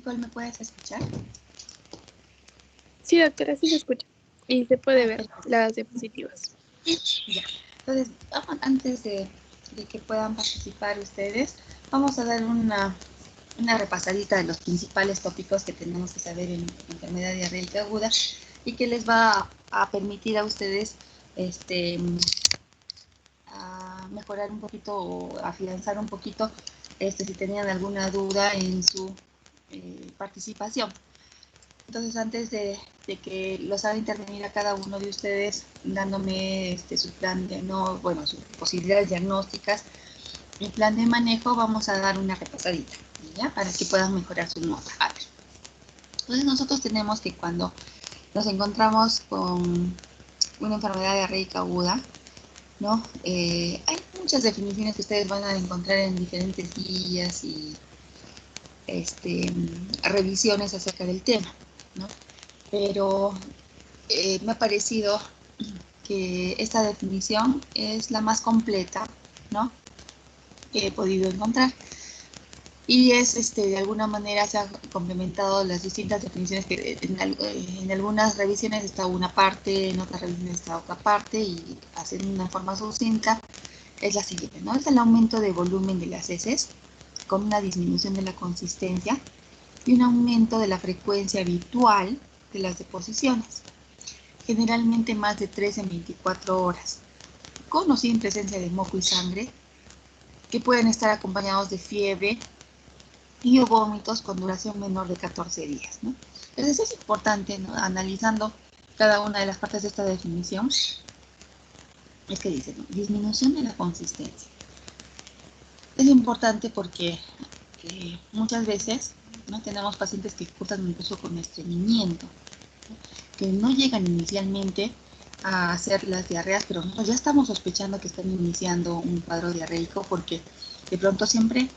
Nicole, ¿me puedes escuchar? Sí, doctora, sí se escucha. Y se puede ver Perfecto. las diapositivas. Ya. Entonces, antes de que puedan participar ustedes, vamos a dar una repasadita de los principales tópicos que tenemos que saber en enfermedad diarreica aguda y que les va a permitir a ustedes a mejorar un poquito o afianzar un poquito si tenían alguna duda en su participación. Entonces, antes de que los haga intervenir a cada uno de ustedes, dándome su plan de sus posibilidades diagnósticas, mi plan de manejo, vamos a dar una repasadita, ¿ya? Para que puedan mejorar su nota. A ver. Entonces, nosotros tenemos que cuando nos encontramos con una enfermedad diarreica aguda, ¿no? Hay muchas definiciones que ustedes van a encontrar en diferentes guías y revisiones acerca del tema, ¿no? Pero me ha parecido que esta definición es la más completa, ¿no? Que he podido encontrar. Y es, de alguna manera se han complementado las distintas definiciones que en algunas revisiones está una parte, en otras revisiones está otra parte, y hacer una forma sucinta es la siguiente, ¿no? Es el aumento de volumen de las heces con una disminución de la consistencia y un aumento de la frecuencia habitual de las deposiciones, generalmente más de 3 en 24 horas, con o sin presencia de moco y sangre, que pueden estar acompañados de fiebre y o vómitos con duración menor de 14 días, ¿no? Entonces es importante, ¿no? Analizando cada una de las partes de esta definición, es que dice, ¿no? Disminución de la consistencia. Es importante porque muchas veces, ¿no? Tenemos pacientes que cursan incluso con estreñimiento, ¿no? Que no llegan inicialmente a hacer las diarreas, pero nosotros ya estamos sospechando que están iniciando un cuadro diarreico porque de pronto siempre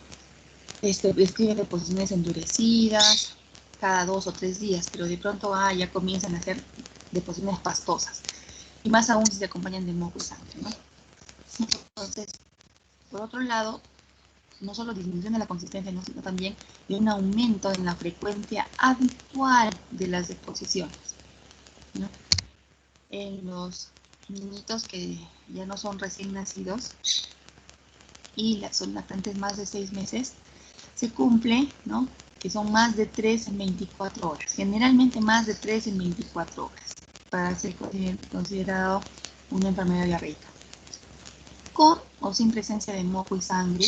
escriben deposiciones endurecidas cada 2 o 3 días, pero de pronto ya comienzan a hacer deposiciones pastosas, y más aún si se acompañan de moco y sangre, ¿no? Entonces, por otro lado, no solo disminución de la consistencia, ¿no? Sino también de un aumento en la frecuencia habitual de las deposiciones, ¿no? En los niñitos que ya no son recién nacidos y son lactantes más de 6 meses, se cumple, ¿no? Que son más de 3 en 24 horas, generalmente más de 3 en 24 horas, para ser considerado una enfermedad diarreica, con o sin presencia de moco y sangre,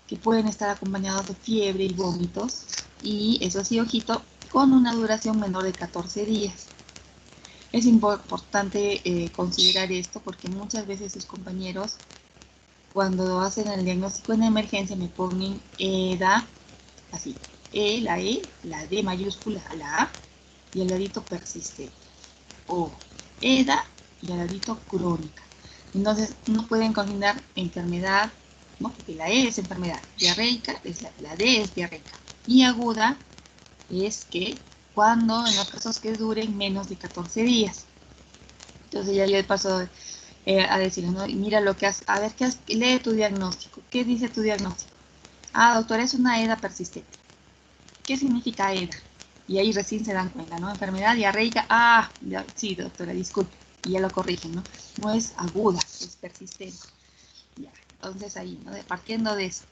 que pueden estar acompañados de fiebre y vómitos, y eso sí, ojito, con una duración menor de 14 días. Es importante considerar esto porque muchas veces sus compañeros, cuando hacen el diagnóstico en emergencia, me ponen EDA, así, la D mayúscula, la A, y al ladito persistente, o EDA y al ladito crónica. Entonces, no pueden combinar enfermedad, ¿no? Porque la E es enfermedad diarreica, la D es diarreica, y aguda es que cuando en los casos que duren menos de 14 días. Entonces ya yo paso a decirles, ¿no? Mira lo que has, a ver, lee tu diagnóstico. ¿Qué dice tu diagnóstico? Ah, doctora, es una EDA persistente. ¿Qué significa EDA? Y ahí recién se dan cuenta, ¿no? Enfermedad diarreica. Ah, sí, doctora, disculpe. Y ya lo corrigen, ¿no? No es aguda, es persistente. Ya, entonces ahí, ¿no? Partiendo de eso.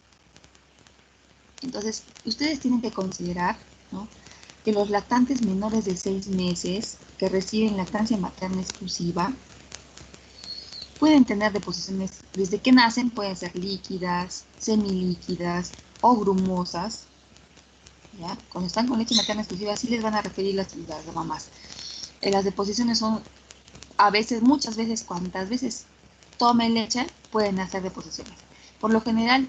Entonces, ustedes tienen que considerar, ¿no? Que los lactantes menores de 6 meses que reciben lactancia materna exclusiva pueden tener deposiciones desde que nacen, pueden ser líquidas, semilíquidas o grumosas, ¿ya? Cuando están con leche materna exclusiva, sí les van a referir las mamás. Las deposiciones son, a veces, muchas veces, cuantas veces tomen leche, pueden hacer deposiciones. Por lo general,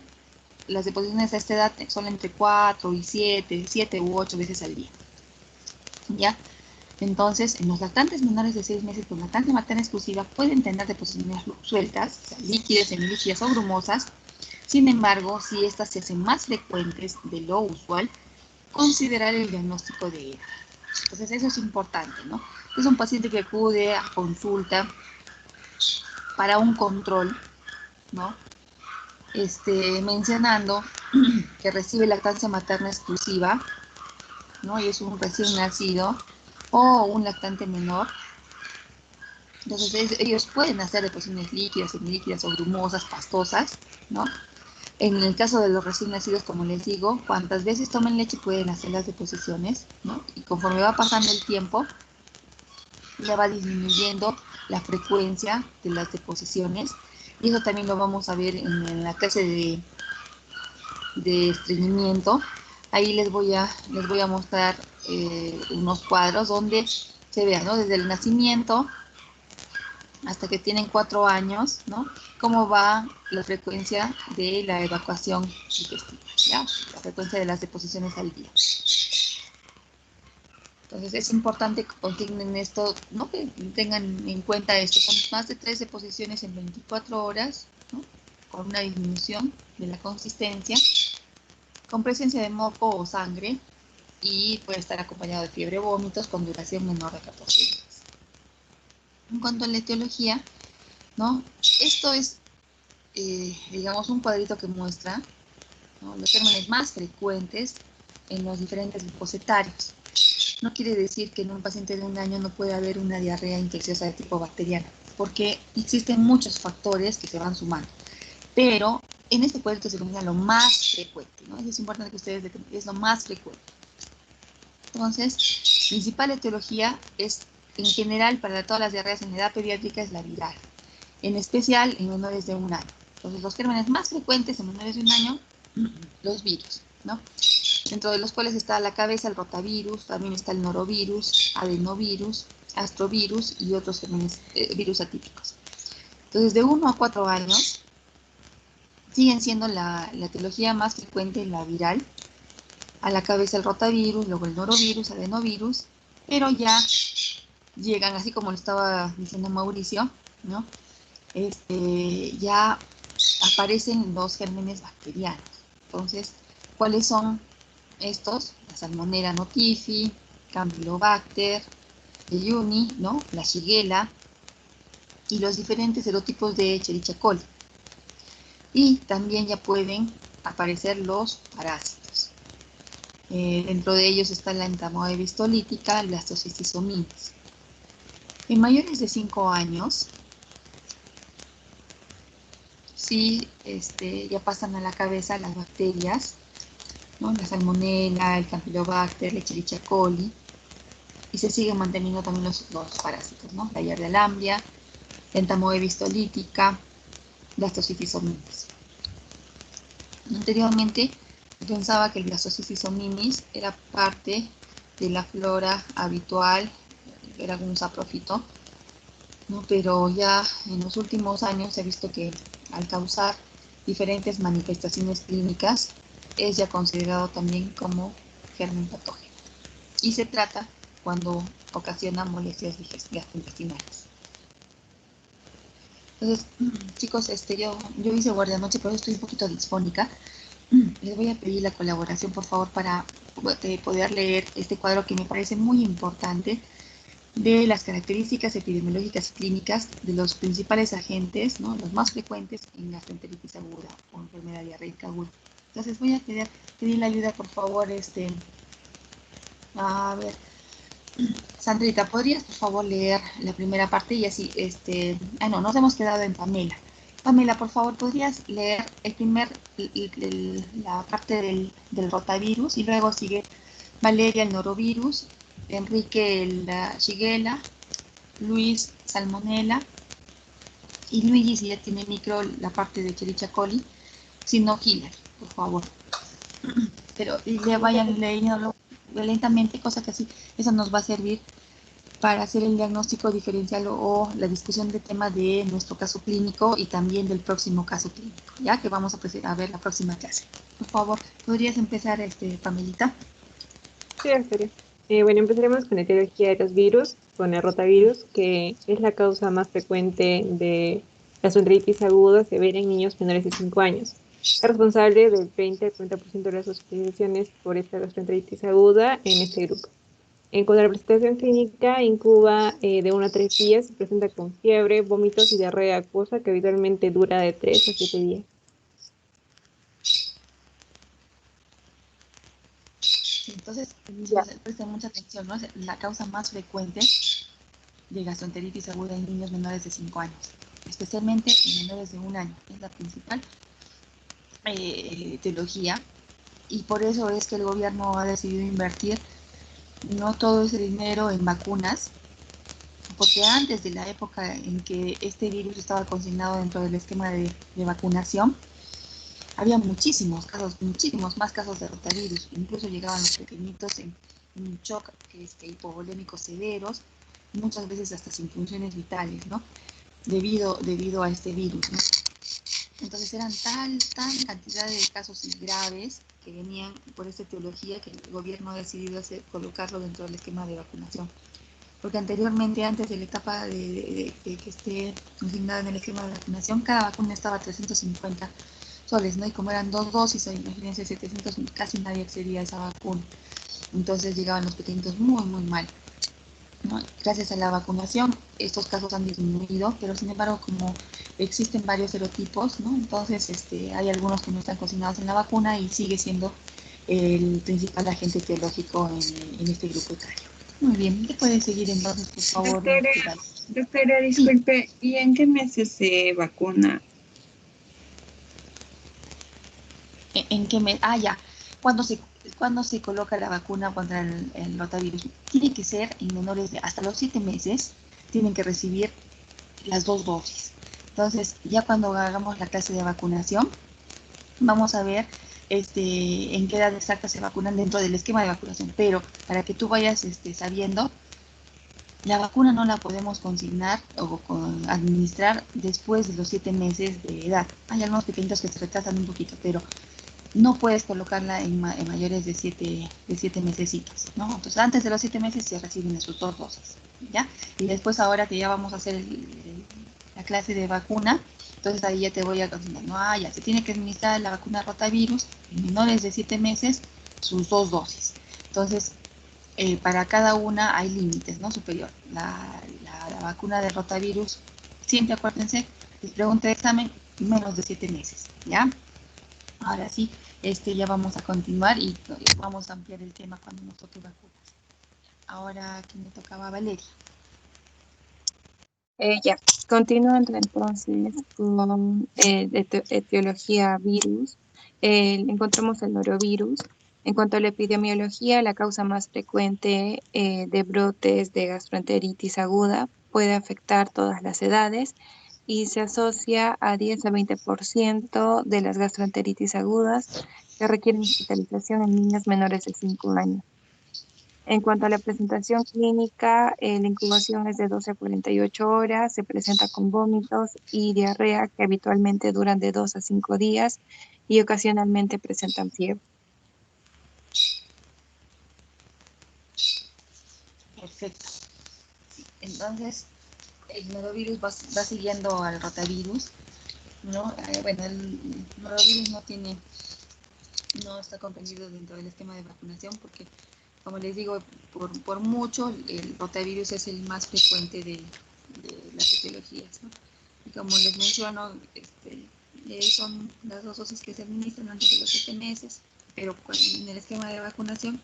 las deposiciones a esta edad son entre 4 y 7 u 8 veces al día, ¿ya? Entonces, en los lactantes menores de 6 meses con lactancia materna exclusiva pueden tener deposiciones sueltas, o sea, líquidas, semilíquidas o grumosas. Sin embargo, si estas se hacen más frecuentes de lo usual, considerar el diagnóstico de EDA. Entonces, eso es importante, ¿no? Es un paciente que acude a consulta para un control, ¿no? Mencionando que recibe lactancia materna exclusiva, ¿no? Y es un recién nacido o un lactante menor, entonces ellos pueden hacer deposiciones líquidas, semilíquidas o grumosas, pastosas, ¿no? En el caso de los recién nacidos, como les digo, cuantas veces tomen leche pueden hacer las deposiciones, ¿no? Y conforme va pasando el tiempo, ya va disminuyendo la frecuencia de las deposiciones. Y eso también lo vamos a ver en la clase de estreñimiento. Ahí les voy a mostrar unos cuadros donde se vea, ¿no? Desde el nacimiento hasta que tienen 4 años, ¿no? Cómo va la frecuencia de la evacuación intestinal, ¿ya? La frecuencia de las deposiciones al día. Entonces es importante que consignen esto, ¿no? Que tengan en cuenta esto. Son más de 3 deposiciones en 24 horas, ¿no? Con una disminución de la consistencia, con presencia de moco o sangre, y puede estar acompañado de fiebre, vómitos con duración menor de 14 días. En cuanto a la etiología, ¿no? Esto es, digamos, un cuadrito que muestra, ¿no? Los gérmenes más frecuentes en los diferentes grupos etarios. No quiere decir que en un paciente de 1 año no pueda haber una diarrea infecciosa de tipo bacteriano, porque existen muchos factores que se van sumando. Pero en este cuadrito se denomina lo más frecuente, ¿no? Es importante que ustedes determinen, es lo más frecuente. Entonces, principal etiología es, en general, para todas las diarreas en edad pediátrica, es la viral, en especial en menores de 1 año. Entonces, los gérmenes más frecuentes en menores de 1 año, los virus, ¿no? Dentro de los cuales está la cabeza, el rotavirus, también está el norovirus, adenovirus, astrovirus y otros gérmenes, virus atípicos. Entonces, de 1 a 4 años, siguen siendo la etiología más frecuente la viral, a la cabeza el rotavirus, luego el norovirus, adenovirus, pero ya llegan, así como lo estaba diciendo Mauricio, ¿no? Ya aparecen los gérmenes bacterianos. Entonces, ¿cuáles son estos? La Salmonella notifi, Campylobacter, Jejuni, ¿no? La Shigella y los diferentes serotipos de Escherichia coli. Y también ya pueden aparecer los parásitos. Dentro de ellos está la entamoeba histolítica, la Astrocystominis. En mayores de 5 años, sí, ya pasan a la cabeza las bacterias, ¿no? La Salmonella, el Campylobacter, la Escherichia coli, y se siguen manteniendo también los parásitos, ¿no? La Yersinia lamblia, la entamoeba histolítica, la Astrocystominis. Anteriormente pensaba que el Blastocystis era parte de la flora habitual, era un saprofito, ¿no? Pero ya en los últimos años se ha visto que al causar diferentes manifestaciones clínicas es ya considerado también como germen patógeno. Y se trata cuando ocasiona molestias gastrointestinales. Entonces, chicos, yo hice guardia anoche, pero estoy un poquito disfónica. Les voy a pedir la colaboración, por favor, para poder leer este cuadro que me parece muy importante de las características epidemiológicas y clínicas de los principales agentes, ¿no? Los más frecuentes en gastroenteritis aguda o enfermedad diarreica aguda. Entonces voy a pedir la ayuda, por favor, a ver, Sandrita, ¿podrías, por favor, leer la primera parte? Y así, no, nos hemos quedado en Pamela. Pamela, por favor, ¿podrías leer la parte del rotavirus? Y luego sigue Valeria, el norovirus, Enrique, la Shigella, Luis, Salmonella, y Luigi, si ya tiene micro, la parte de Escherichia coli, si no, Hillary, por favor. Pero le vayan leyendo lentamente, cosa que así, eso nos va a servir para hacer el diagnóstico diferencial o la discusión de tema de nuestro caso clínico y también del próximo caso clínico, ya que vamos a ver la próxima clase. Por favor, ¿podrías empezar, Pamelita? Sí, en serio. Bueno, empezaremos con la etiología de los virus, con el rotavirus, que es la causa más frecuente de gastroenteritis aguda severa en niños menores de 5 años. Es responsable del 30 al 40% de las hospitalizaciones por esta gastroenteritis aguda en este grupo. En cuanto a la presentación clínica, incuba de 1 a 3 días, se presenta con fiebre, vómitos y diarrea acuosa que habitualmente dura de 3 a 7 días. Sí. Entonces, Ya. presten mucha atención, ¿no? Es la causa más frecuente de gastroenteritis aguda en niños menores de 5 años, especialmente en menores de 1 año. Es la principal etiología, y por eso es que el gobierno ha decidido invertir no todo ese dinero en vacunas, porque antes de la época en que este virus estaba consignado dentro del esquema de vacunación, había muchísimos casos, muchísimos más casos de rotavirus. Incluso llegaban los pequeñitos en un shock, que es hipovolémicos severos, muchas veces hasta sin funciones vitales, ¿no? Debido a este virus, ¿no? Entonces eran tal cantidad de casos graves que venían por esta etiología que el gobierno ha decidido colocarlo dentro del esquema de vacunación. Porque anteriormente, antes de la etapa de que esté consignada en el esquema de vacunación, cada vacuna estaba a 350 soles, ¿no? Y como eran 2 dosis, imagínense, 700, casi nadie accedía a esa vacuna. Entonces llegaban los pequeñitos muy, muy mal, ¿no? Gracias a la vacunación, estos casos han disminuido, pero sin embargo, como existen varios serotipos, ¿no? Entonces hay algunos que no están consignados en la vacuna y sigue siendo el principal agente etiológico en este grupo etario. Muy bien, ¿te puedes seguir entonces, por favor? Doctora, Sí. disculpe, ¿y en qué meses se vacuna? ¿En qué mes? Ah, ya. ¿Cuándo se coloca la vacuna contra el rotavirus? Tiene que ser en menores de hasta los 7 meses, tienen que recibir las 2 dosis. Entonces, ya cuando hagamos la clase de vacunación, vamos a ver en qué edad exacta se vacunan dentro del esquema de vacunación. Pero para que tú vayas sabiendo, la vacuna no la podemos consignar o administrar después de los 7 meses de edad. Hay algunos pequeñitos que se retrasan un poquito, pero no puedes colocarla en mayores de 7 mesecitos, ¿no? Entonces, antes de los 7 meses se reciben sus 2 dosis, ¿ya? Y después, ahora que ya vamos a hacer la clase de vacuna, entonces ahí ya te voy a consignar, no, ya se tiene que administrar la vacuna rotavirus en menores de 7 meses, sus 2 dosis. Entonces, para cada una hay límites, ¿no? Superior. La vacuna de rotavirus, siempre acuérdense, les pregunta de examen, menos de 7 meses, ¿ya? Ahora sí, ya vamos a continuar y vamos a ampliar el tema cuando nos toque vacunas. Ahora aquí me tocaba Valeria. Ya, continuando entonces con etiología virus, encontramos el norovirus. En cuanto a la epidemiología, la causa más frecuente de brotes de gastroenteritis aguda puede afectar todas las edades y se asocia a 10 a 20% de las gastroenteritis agudas que requieren hospitalización en niños menores de 5 años. En cuanto a la presentación clínica, la incubación es de 12 a 48 horas, se presenta con vómitos y diarrea que habitualmente duran de 2 a 5 días y ocasionalmente presentan fiebre. Perfecto. Entonces, el norovirus va siguiendo al rotavirus, ¿no? Bueno, el norovirus no está comprendido dentro del esquema de vacunación porque, como les digo, por mucho el rotavirus es el más frecuente de las etiologías, ¿no? Y como les menciono, son las 2 dosis que se administran antes de los 7 meses, pero en el esquema de vacunación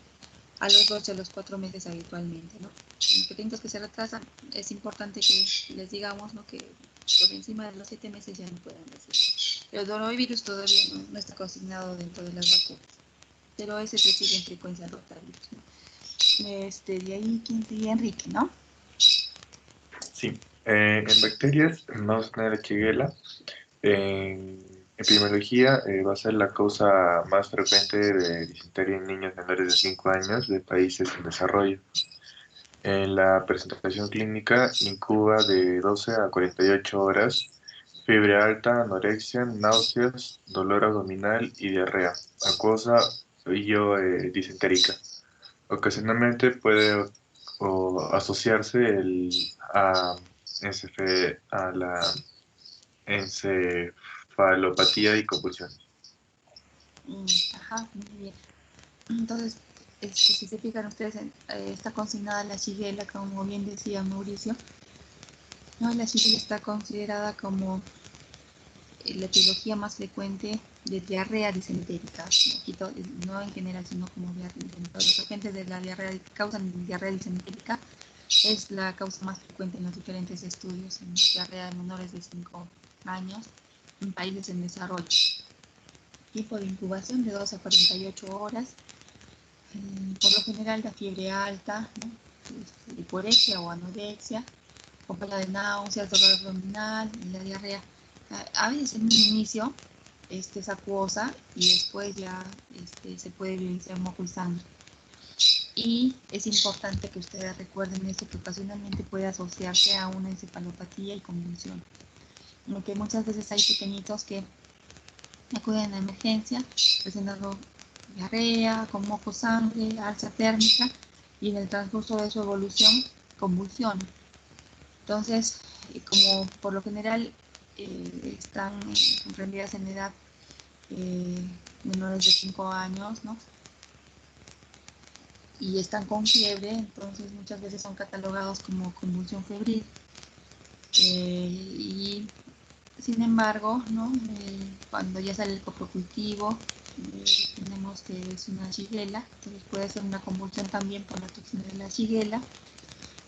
a los 2 y a los 4 meses habitualmente, ¿no? En pequeños que se retrasan, es importante que les digamos, ¿no?, que por encima de los 7 meses ya no pueden recibir. El norovirus todavía no está consignado dentro de las vacunas, pero ese recibe en frecuencia rotavirus, ¿no? De ahí, ¿quién sería? Enrique, ¿no? Sí, en bacterias vamos a tener Shigella. En epidemiología va a ser la causa más frecuente de disentería en niños menores de 5 años de países en desarrollo. En la presentación clínica incuba de 12 a 48 horas, fiebre alta, anorexia, náuseas, dolor abdominal y diarrea acuosa y disentérica. Ocasionalmente puede asociarse a la encefalopatía y convulsiones. Ajá, muy bien. Entonces, si se fijan ustedes, está consignada la Shigella, como bien decía Mauricio, ¿no? La Shigella está considerada como la etiología más frecuente de diarrea disentérica, no en general, sino como los agentes de la diarrea que causan diarrea disentérica es la causa más frecuente en los diferentes estudios en diarrea de menores de 5 años en países en desarrollo. Tiempo de incubación de 2 a 48 horas. Por lo general la fiebre alta, ¿no? Hiporexia o anorexia, o falta de náuseas, dolor abdominal y la diarrea. A veces en un inicio es acuosa y después ya se puede evidenciar moco y sangre. Y es importante que ustedes recuerden esto, que ocasionalmente puede asociarse a una encefalopatía y convulsión. Aunque muchas veces hay pequeñitos que acuden a emergencia presentando diarrea, con moco, sangre, alza térmica y en el transcurso de su evolución convulsión. Entonces, como por lo general están comprendidas en edad menores de 5 años, ¿no? Y están con fiebre, entonces muchas veces son catalogados como convulsión febril. Y sin embargo, ¿no? Cuando ya sale el coprocultivo, tenemos que es una shigella, entonces puede ser una convulsión también por la toxina de la shigella,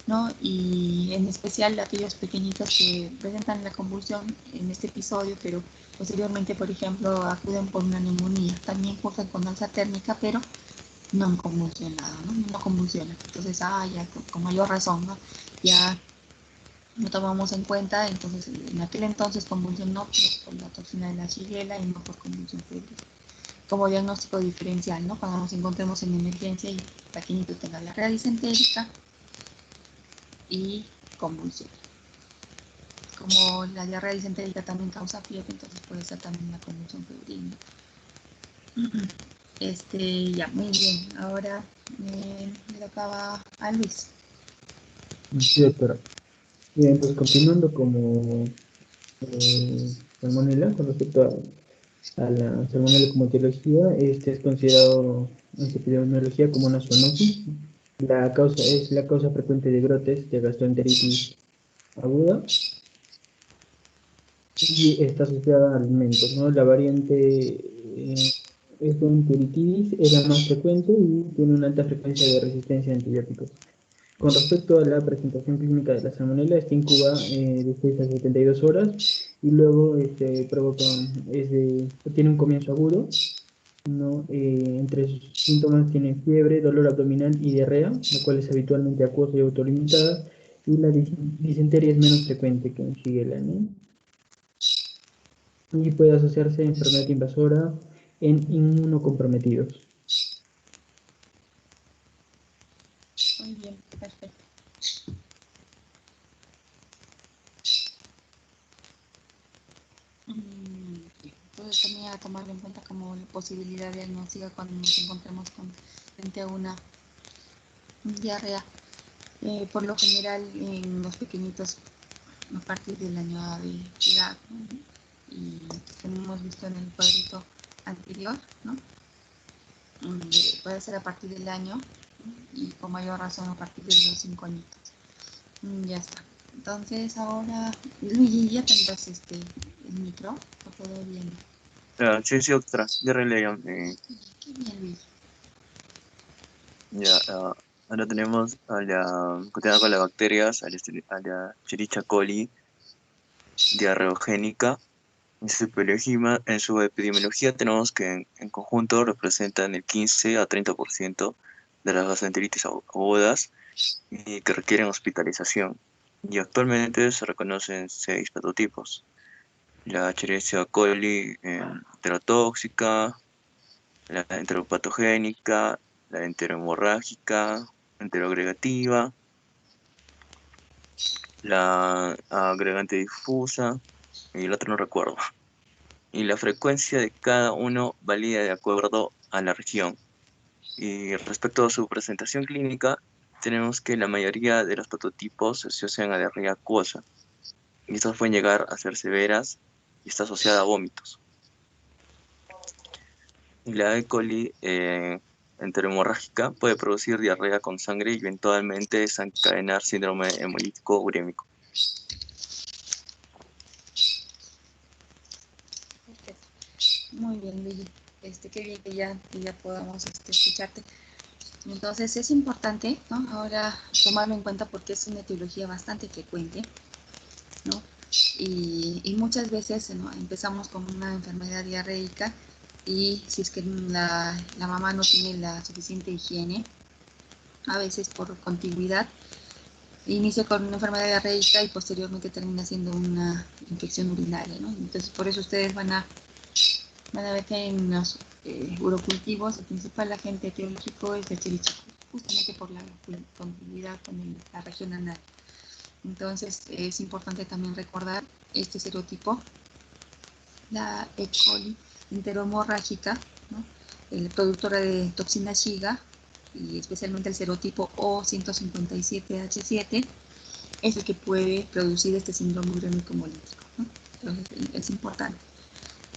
¿no? Y en especial aquellos pequeñitos que presentan la convulsión en este episodio, pero posteriormente, por ejemplo, acuden por una neumonía, también cursan con alza térmica, pero no han convulsionado, ¿no? No convulsionan. Entonces, ya con mayor razón, ¿no? Ya lo tomamos en cuenta, entonces en aquel entonces convulsionó por la toxina de la shigella y no por convulsión febril. Como diagnóstico diferencial, ¿no? Cuando nos encontremos en emergencia y el pequeñito tenga la diarrea disentérica y convulsión. Como la diarrea disentérica también causa fiebre, entonces puede ser también una convulsión febril, ¿no? Ya, muy bien. Ahora le tocaba a Luis. Sí, doctora. Bien, pues continuando como salmonela, con respecto a la salmonela como etiología, este es considerado en epidemiología como una zoonosis. Es la causa frecuente de brotes de gastroenteritis aguda y está asociada a alimentos, ¿no? La variante gastroenteritis es la más frecuente y tiene una alta frecuencia de resistencia a antibióticos. Con respecto a la presentación clínica de la salmonela, esta incuba de 6 a 72 horas y luego tiene un comienzo agudo, ¿no? Entre sus síntomas tienen fiebre, dolor abdominal y diarrea, la cual es habitualmente acuosa y autolimitada, y la disentería es menos frecuente que en Shigella, ¿no? Y puede asociarse a enfermedad invasora en inmunocomprometidos. Muy bien, perfecto. Entonces tenía que tomarlo en cuenta como posibilidad diagnóstica cuando nos encontremos frente a una diarrea. Por lo general en los pequeñitos a partir del año de edad, ¿no? Y como hemos visto en el cuadrito anterior, ¿no? Puede ser a partir del año, ¿no? Y con mayor razón a partir de los 5 añitos. Ya está. Entonces ahora, Luigi, ya tendrás el micro para poder bien. Sí, sí, doctora, ya releí. Qué bien, Luigi. Ya, ahora tenemos continuando con las bacterias, a la Escherichia coli diarreogénica. En su epidemiología tenemos que en conjunto representan el 15 a 30% de las gastroenteritis agudas y que requieren hospitalización. Y actualmente se reconocen 6 patotipos: la Escherichia coli enterotóxica, la enteropatogénica, la enterohemorrágica, enteroagregativa, la agregante difusa y el otro no recuerdo. Y la frecuencia de cada uno varía de acuerdo a la región. Y respecto a su presentación clínica, tenemos que la mayoría de los prototipos se asocian a diarrea acuosa, y estas pueden llegar a ser severas y está asociada a vómitos. Y la E. coli enterohemorrágica puede producir diarrea con sangre y eventualmente desencadenar síndrome hemolítico urémico. Perfecto. Muy bien, Luigi. Qué bien que ya podamos escucharte. Entonces es importante, ¿no? Ahora tomarlo en cuenta porque es una etiología bastante frecuente, ¿no? Y muchas veces, ¿no? Empezamos con una enfermedad diarreica y si es que la mamá no tiene la suficiente higiene, a veces por contigüidad, inicia con una enfermedad diarreica y posteriormente termina siendo una infección urinaria, ¿no? Entonces por eso ustedes van a ver que en los urocultivos el principal agente etiológico es el chirichico, justamente por la contigüidad con la región anal. Entonces es importante también recordar este serotipo, la E. coli enteromorrágica, ¿no? Productora de toxina Shiga, y especialmente el serotipo O157H7, es el que puede producir este síndrome urémico hemolítico, ¿no? Entonces es importante.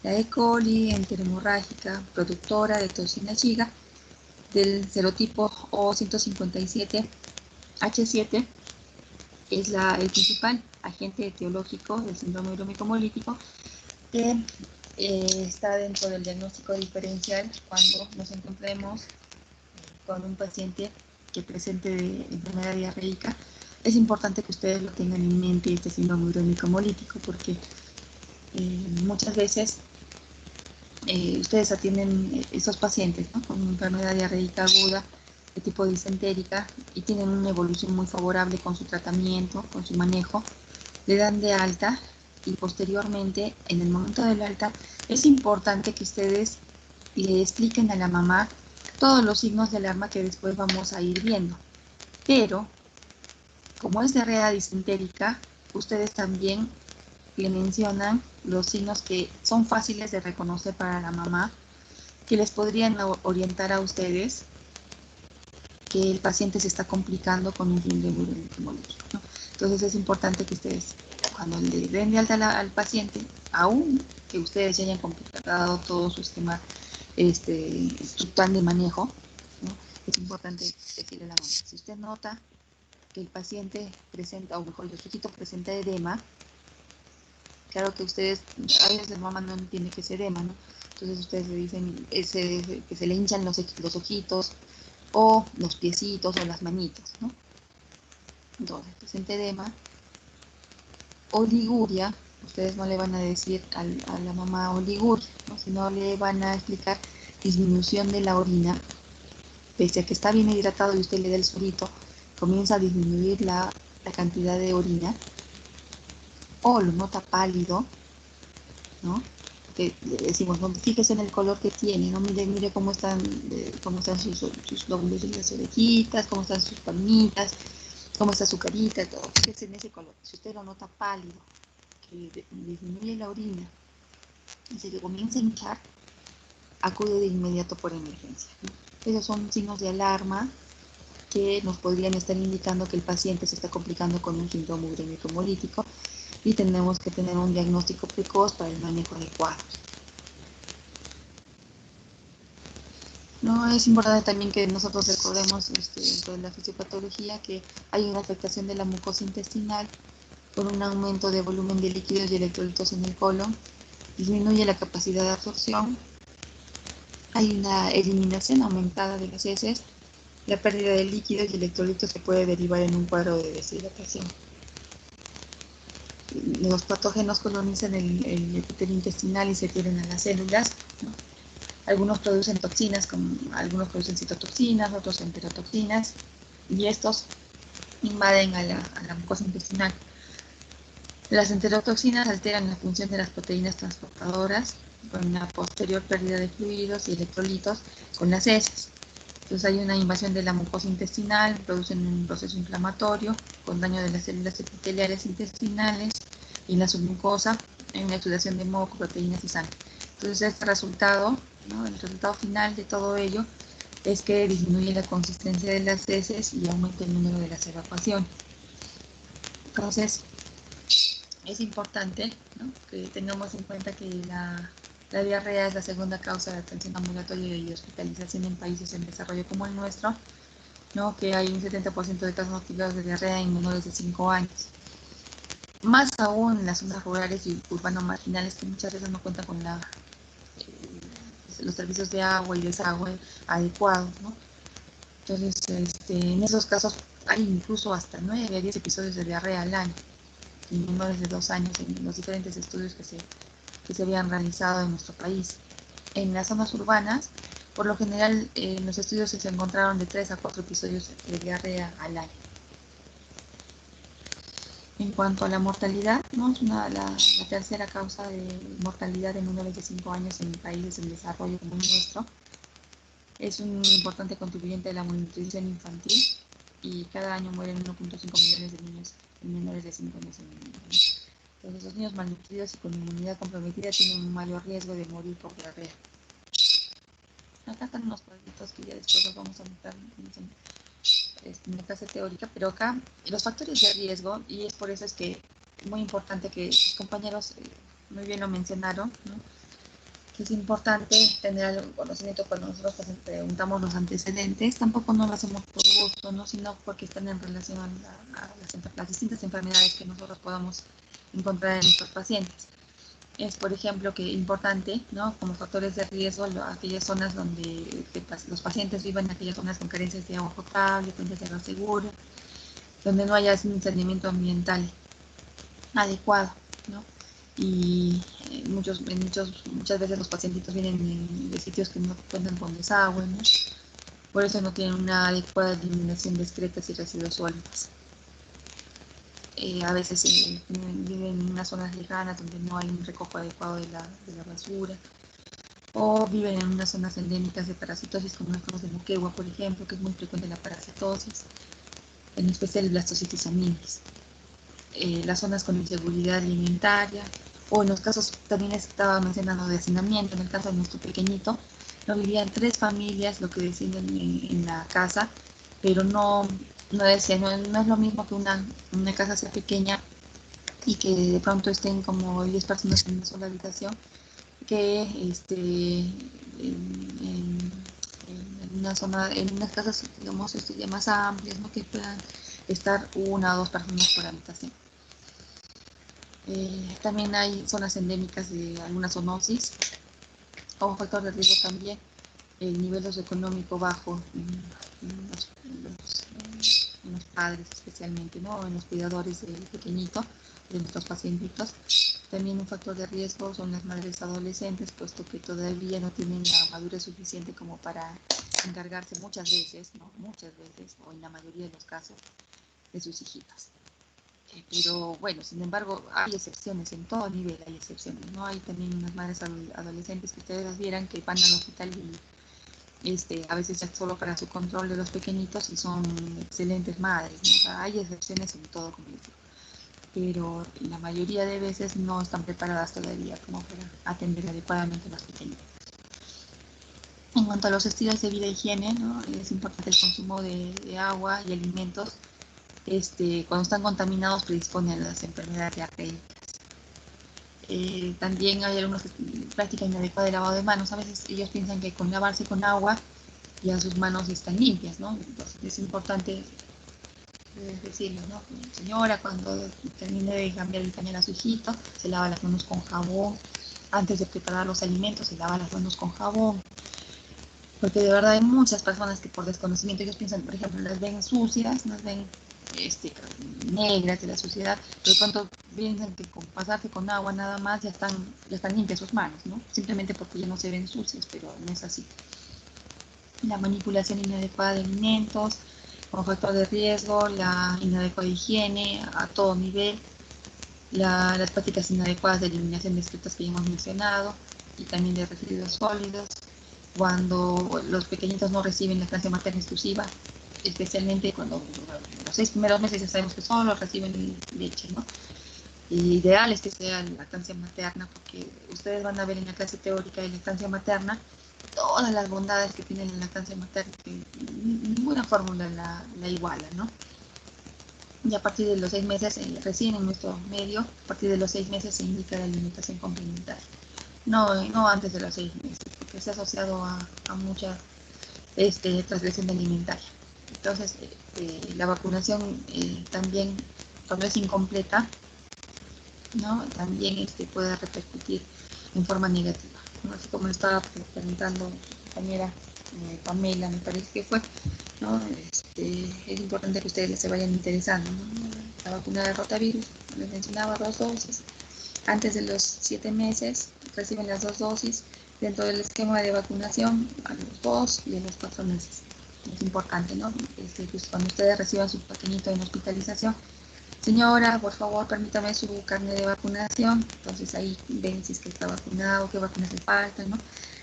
La E. coli enteromorrágica, productora de toxina Shiga, del serotipo O157H7, es el principal agente etiológico del síndrome urémico hemolítico, que está dentro del diagnóstico diferencial cuando nos encontremos con un paciente que presente enfermedad diarreica. Es importante que ustedes lo tengan en mente, este síndrome urémico hemolítico, porque muchas veces ustedes atienden esos pacientes, ¿no? Con enfermedad diarreica aguda de tipo disentérica y tienen una evolución muy favorable con su tratamiento, con su manejo, le dan de alta y posteriormente, en el momento del alta, es importante que ustedes le expliquen a la mamá todos los signos de alarma que después vamos a ir viendo. Pero, como es diarrea disentérica, ustedes también le mencionan los signos que son fáciles de reconocer para la mamá, que les podrían orientar a ustedes que el paciente se está complicando con un síndrome urémico hemolítico, ¿no? Entonces es importante que ustedes, cuando le den de alta al paciente, aún que ustedes ya hayan completado todo su esquema, su plan de manejo, ¿no? Es importante decirle a la mamá, si usted nota que el paciente presenta, o mejor, el sujeto presenta edema, claro que ustedes, a veces la mamá no entiende que es edema, ¿no? Entonces ustedes le dicen que se le hinchan los ojitos, o los piecitos, o las manitas, ¿no? Entonces, presenta edema, oliguria, ustedes no le van a decir a la mamá oliguria, ¿no? Sino le van a explicar disminución de la orina, pese a que está bien hidratado y usted le da el surito, comienza a disminuir la cantidad de orina, o lo nota pálido, ¿no? Que le decimos, no, fíjese en el color que tiene, ¿no? Mire cómo están sus lóbulos de las orejitas, cómo están sus palmitas, cómo está su carita, todo. Fíjese en ese color. Si usted lo nota pálido, que disminuye la orina y se le comienza a hinchar, acude de inmediato por emergencia, ¿no? Esos son signos de alarma que nos podrían estar indicando que el paciente se está complicando con un síndrome urémico hemolítico y tenemos que tener un diagnóstico precoz para el manejo adecuado. No, es importante también que nosotros recordemos dentro de la fisiopatología que hay una afectación de la mucosa intestinal por un aumento de volumen de líquidos y electrolitos en el colon, disminuye la capacidad de absorción, hay una eliminación aumentada de las heces, la pérdida de líquidos y electrolitos se puede derivar en un cuadro de deshidratación. Los patógenos colonizan el epitelio intestinal y se adhieren a las células, ¿no? Algunos producen toxinas, algunos producen citotoxinas, otros enterotoxinas, y estos invaden a la mucosa intestinal. Las enterotoxinas alteran la función de las proteínas transportadoras con una posterior pérdida de fluidos y electrolitos con las heces. Entonces hay una invasión de la mucosa intestinal, producen un proceso inflamatorio con daño de las células epiteliales intestinales y la submucosa, en una exudación de moco, proteínas y sangre. Entonces este resultado, ¿no? El resultado final de todo ello es que disminuye la consistencia de las heces y aumenta el número de las evacuaciones. Entonces es importante, ¿no? Que tengamos en cuenta que la diarrea es la segunda causa de atención ambulatoria y hospitalización en países en desarrollo como el nuestro, ¿no? Que hay un 70% de casos notificados de diarrea en menores de 5 años. Más aún en las zonas rurales y urbanos marginales que muchas veces no cuentan con los servicios de agua y desagüe adecuados, ¿no? Entonces, en esos casos hay incluso hasta 9 a 10 episodios de diarrea al año, en menores de 2 años, en los diferentes estudios que se habían realizado en nuestro país. En las zonas urbanas, por lo general, en los estudios se encontraron de 3 a 4 episodios de diarrea al año. En cuanto a la mortalidad, ¿no? Es la tercera causa de mortalidad de menores de 5 años en países en desarrollo como el nuestro. Es un importante contribuyente de la malnutrición infantil y cada año mueren 1.5 millones de niños menores de 5 años en el mundo, ¿no? Entonces, los niños malnutridos y con inmunidad comprometida tienen un mayor riesgo de morir por diarrea. Acá están unos cuadritos que ya después los vamos a mostrar en la clase teórica, pero acá los factores de riesgo, y es por eso es que es muy importante que los compañeros muy bien lo mencionaron, ¿no? Que es importante tener algún conocimiento cuando nosotros preguntamos los antecedentes, tampoco no lo hacemos por gusto, ¿no? Sino porque están en relación a las distintas enfermedades que nosotros podamos encontrar en nuestros pacientes. Es, por ejemplo, que importante, ¿no? Como factores de riesgo, aquellas zonas donde los pacientes vivan en aquellas zonas con carencias de agua potable, fuentes de agua segura, donde no haya un saneamiento ambiental adecuado, ¿no? Y muchas veces los pacientitos vienen de sitios que no cuentan con desagüe, ¿no? Por eso no tienen una adecuada eliminación de excretas y residuos sólidos. A veces viven en unas zonas lejanas donde no hay un recojo adecuado de la basura, o viven en unas zonas endémicas de parasitosis como los casos de Moquegua, por ejemplo, que es muy frecuente la parasitosis, en especial el blastocitis aminis. Las zonas con inseguridad alimentaria, o en los casos, también estaba mencionando de hacinamiento, en el caso de nuestro pequeñito, no vivían 3 familias, lo que decían en la casa, pero no es lo mismo que una casa sea pequeña y que de pronto estén como 10 personas en una sola habitación, que en una zona, en unas casas, digamos, ya más amplias, ¿no? Que puedan estar 1 o 2 personas por habitación. También hay zonas endémicas de alguna zoonosis, o factor de riesgo también, el nivel socioeconómico bajo en los padres especialmente, ¿no? En los cuidadores del pequeñito, de nuestros pacientitos. También un factor de riesgo son las madres adolescentes, puesto que todavía no tienen la madurez suficiente como para encargarse muchas veces, o en la mayoría de los casos, de sus hijitas. Pero bueno, sin embargo, hay excepciones, en todo nivel hay excepciones, ¿no? Hay también unas madres adolescentes que ustedes las vieran que van al hospital y a veces ya solo para su control de los pequeñitos y son excelentes madres, ¿no? O sea, hay excepciones en todo, como les digo, pero la mayoría de veces no están preparadas todavía como para atender adecuadamente a los pequeñitos. En cuanto a los estilos de vida e higiene, ¿no? Es importante el consumo de agua y alimentos. Cuando están contaminados predisponen a las enfermedades diarreicas. También hay algunas prácticas inadecuadas de lavado de manos. A veces ellos piensan que con lavarse con agua ya sus manos están limpias, ¿no? Entonces es importante decirles, ¿no? Señora, cuando termine de cambiar el pañal a su hijito, se lava las manos con jabón. Antes de preparar los alimentos, se lava las manos con jabón. Porque de verdad hay muchas personas que por desconocimiento ellos piensan, por ejemplo, las ven sucias, las ven negras de la suciedad, pero de pronto piensan que con pasarse con agua nada más ya están limpias sus manos, ¿no? Simplemente porque ya no se ven sucias, pero no es así. La manipulación inadecuada de alimentos, como factor de riesgo, la inadecuada higiene a todo nivel, las prácticas inadecuadas de eliminación de excretas que ya hemos mencionado, y también de residuos sólidos, cuando los pequeñitos no reciben lactancia materna exclusiva, especialmente cuando los 6 primeros meses ya sabemos que solo reciben leche, ¿no? Y ideal es que sea lactancia materna, porque ustedes van a ver en la clase teórica de lactancia materna todas las bondades que tiene la lactancia materna, que ninguna fórmula la iguala, ¿no? Y a partir de los 6 meses, recién en nuestro medio, a partir de los 6 meses se indica la alimentación complementaria. No antes de los 6 meses, porque se ha asociado a mucha transgresión alimentaria. Entonces, la vacunación también, cuando es incompleta, ¿no? También puede repercutir en forma negativa. ¿no? Así como lo estaba preguntando mi compañera Pamela, me parece que fue, ¿no? Es importante que ustedes se vayan interesando, ¿no? La vacuna de rotavirus, como les mencionaba, 2 dosis. Antes de los 7 meses reciben las 2 dosis dentro del esquema de vacunación a los 2 y a los 4 meses. Es importante, ¿no? Pues cuando ustedes reciban su pequeñito en hospitalización, señora, por favor, permítame su carnet de vacunación. Entonces ahí ven si es que está vacunado, qué vacunas le faltan, ¿no?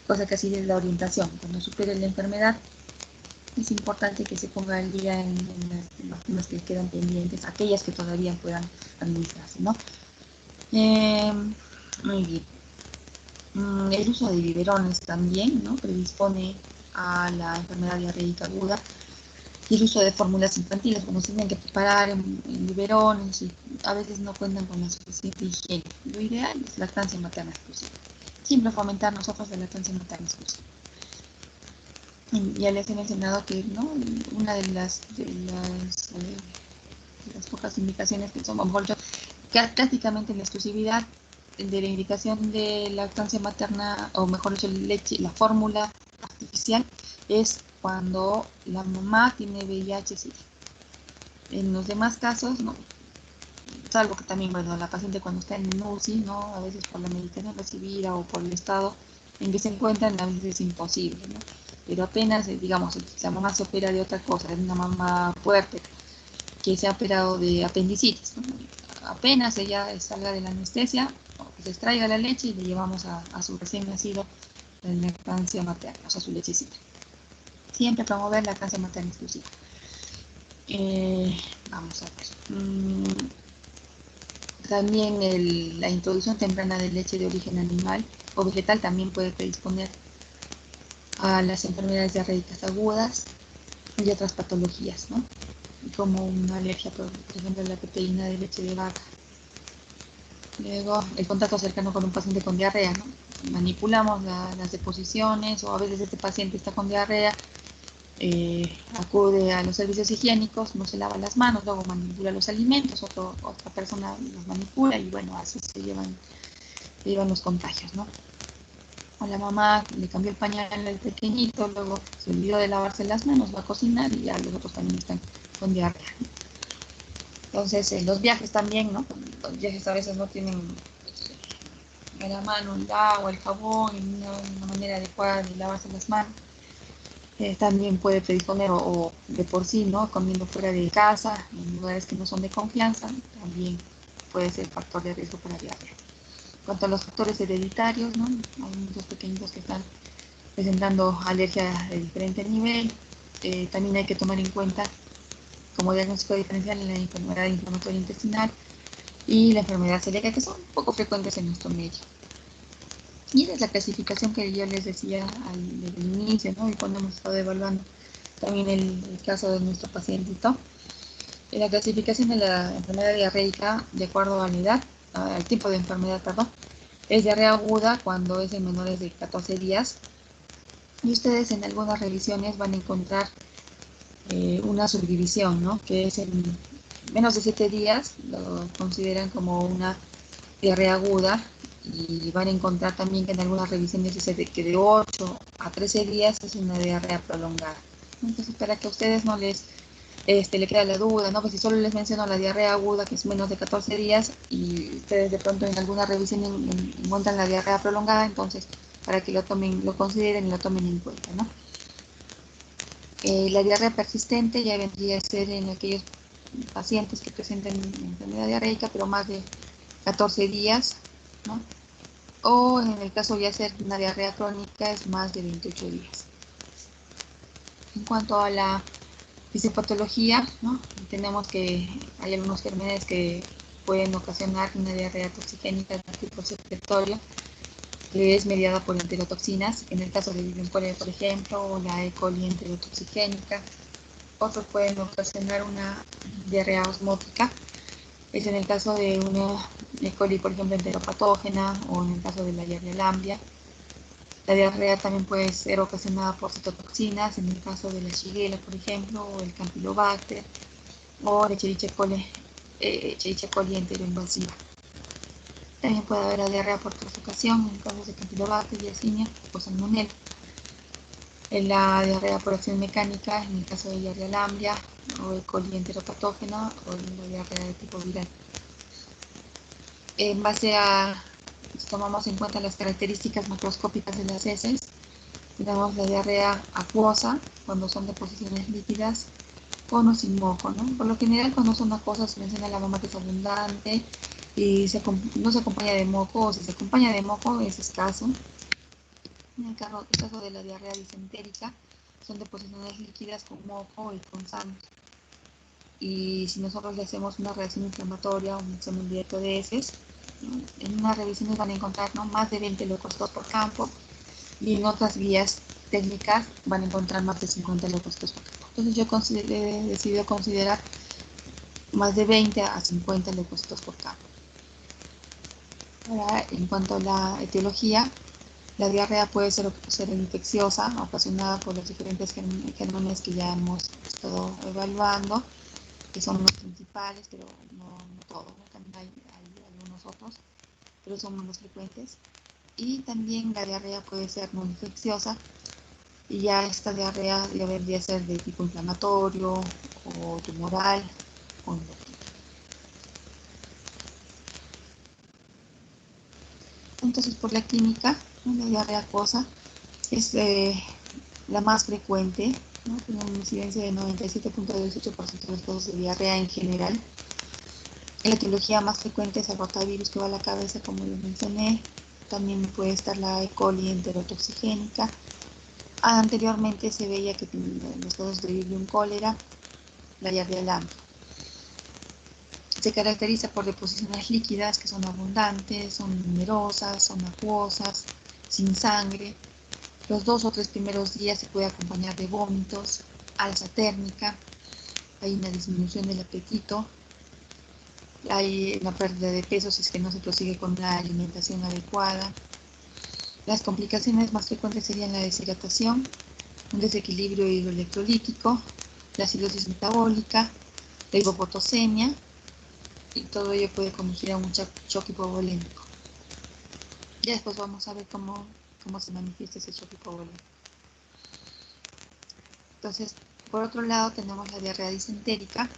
Cosa que así es la orientación. Cuando supere la enfermedad, es importante que se ponga al día en las vacunas que quedan pendientes, aquellas que todavía puedan administrarse, ¿no? Muy bien. El uso de biberones también, ¿no? Predispone a la enfermedad diarreica aguda. Y el uso de fórmulas infantiles, como se tienen que preparar en biberones y a veces no cuentan con la suficiente higiene. Lo ideal es lactancia materna exclusiva. Siempre fomentar nosotros la lactancia materna exclusiva. Ya les he mencionado que, ¿no? Una de las pocas indicaciones que son, a lo mejor yo, prácticamente la exclusividad de la indicación de lactancia materna, o mejor dicho, leche, la fórmula artificial, es cuando la mamá tiene VIH-Sida. En los demás casos, no, salvo que también, bueno, la paciente cuando está en UCI, ¿no? A veces por la medicación recibida o por el estado en que se encuentran, a veces es imposible, ¿no? Pero apenas, digamos, la mamá se opera de otra cosa, es una mamá fuerte, que se ha operado de apendicitis, ¿no? Apenas ella salga de la anestesia, que se extraiga la leche y le llevamos a su recién nacido la lactancia materna, o sea, su lechecita. Siempre promover la lactancia materna exclusiva. Vamos a ver. También la introducción temprana de leche de origen animal o vegetal también puede predisponer a las enfermedades diarreicas agudas y otras patologías, ¿no? Como una alergia, por ejemplo, a la proteína de leche de vaca. Luego, el contacto cercano con un paciente con diarrea, ¿no? Manipulamos las deposiciones, o a veces este paciente está con diarrea, acude a los servicios higiénicos, no se lava las manos, luego manipula los alimentos, otra persona los manipula y bueno, así se llevan los contagios, ¿no? O la mamá le cambió el pañal al pequeñito, luego se olvidó de lavarse las manos, va a cocinar y ya los otros también están con diarrea. Entonces, los viajes también, ¿no? Los viajes a veces no tienen a la mano el agua, el jabón, una manera adecuada de lavarse las manos. También puede predisponer, o de por sí, ¿no? Comiendo fuera de casa, en lugares que no son de confianza, también puede ser factor de riesgo para diarrea. En cuanto a los factores hereditarios, ¿no? Hay muchos pequeñitos que están presentando alergia de diferente nivel. También hay que tomar en cuenta como diagnóstico diferencial en la enfermedad inflamatoria intestinal y la enfermedad celíaca, que son poco frecuentes en nuestro medio. Y esa es la clasificación que yo les decía desde el inicio, ¿no? Y cuando hemos estado evaluando también el caso de nuestro pacientito. La clasificación de la enfermedad diarreica, de acuerdo a la edad, al tipo de enfermedad, perdón, es diarrea aguda cuando es en menores de 14 días. Y ustedes en algunas revisiones van a encontrar una subdivisión, ¿no? Que es en menos de 7 días, lo consideran como una diarrea aguda, y van a encontrar también que en algunas revisiones dice que de 8 a 13 días es una diarrea prolongada. Entonces, para que a ustedes no le queda la duda, ¿no? Pues si solo les menciono la diarrea aguda, que es menos de 14 días, y ustedes de pronto en alguna revisión encuentran la diarrea prolongada, entonces para que lo consideren y lo tomen en cuenta, ¿no? La diarrea persistente ya vendría a ser en aquellos pacientes que presenten enfermedad diarreica, pero más de 14 días, ¿no? O en el caso ya ser una diarrea crónica es más de 28 días. En cuanto a la fisiopatología, ¿no? Tenemos que hay algunos gérmenes que pueden ocasionar una diarrea toxigénica de tipo secretorio, que es mediada por enterotoxinas, en el caso de Vibrio coli, por ejemplo, o la E. coli enterotoxigénica. Otros pueden ocasionar una diarrea osmótica, es en el caso de una E. coli, por ejemplo, enteropatógena, o en el caso de la diarrea lamblia. La diarrea también puede ser ocasionada por citotoxinas, en el caso de la Shigella, por ejemplo, o el Campylobacter, o la Escherichia coli enteroinvasiva. También puede haber diarrea por traficación en casos de Campylobacter, Yersinia o Salmonella. En la diarrea por acción mecánica, en el caso de diarrea lamblia o E. coli enteropatógena o en la diarrea de tipo viral. En base a, si tomamos en cuenta las características macroscópicas de las heces, tenemos la diarrea acuosa, cuando son deposiciones líquidas, con o sin moco, ¿no? Por lo general, cuando son acuosas, se menciona la mama que es abundante y no se acompaña de moco, o si se acompaña de moco, es escaso. En el caso de la diarrea disentérica, son deposiciones líquidas con moco y con sangre. Y si nosotros le hacemos una reacción inflamatoria o un examen directo de heces, ¿no? En unas revisiones van a encontrar, ¿no?, más de 20 leucocitos por campo, y en otras guías técnicas van a encontrar más de 50 leucocitos por campo. Entonces yo he decidido considerar más de 20 a 50 leucocitos por campo. Ahora, en cuanto a la etiología, la diarrea puede ser infecciosa, ocasionada por los diferentes gérmenes que ya hemos estado evaluando, que son los principales, pero no todos, ¿no? También hay algunos otros, pero son menos frecuentes. Y también la diarrea puede ser no infecciosa, y ya esta diarrea debería ser de tipo inflamatorio o tumoral o endocrino. Entonces, por la química, ¿no?, la diarrea acuosa es la más frecuente, ¿no? Tiene una incidencia de 97.18% de los casos de diarrea en general. La etiología más frecuente es el rotavirus, que va a la cabeza, como les mencioné. También puede estar la E. coli enterotoxigénica. Anteriormente se veía que en los casos de Vibrio cólera, la diarrea lamblia. Se caracteriza por deposiciones líquidas que son abundantes, son numerosas, son acuosas, sin sangre. Los 2 o 3 primeros días se puede acompañar de vómitos, alza térmica, hay una disminución del apetito, hay una pérdida de peso si es que no se prosigue con una alimentación adecuada. Las complicaciones más frecuentes serían la deshidratación, un desequilibrio hidroelectrolítico, la acidosis metabólica, la hipopotosemia, y todo ello puede conducir a un choque hipovolémico. Y después vamos a ver cómo se manifiesta ese choque hipovolémico. Entonces, por otro lado, tenemos la diarrea disentérica,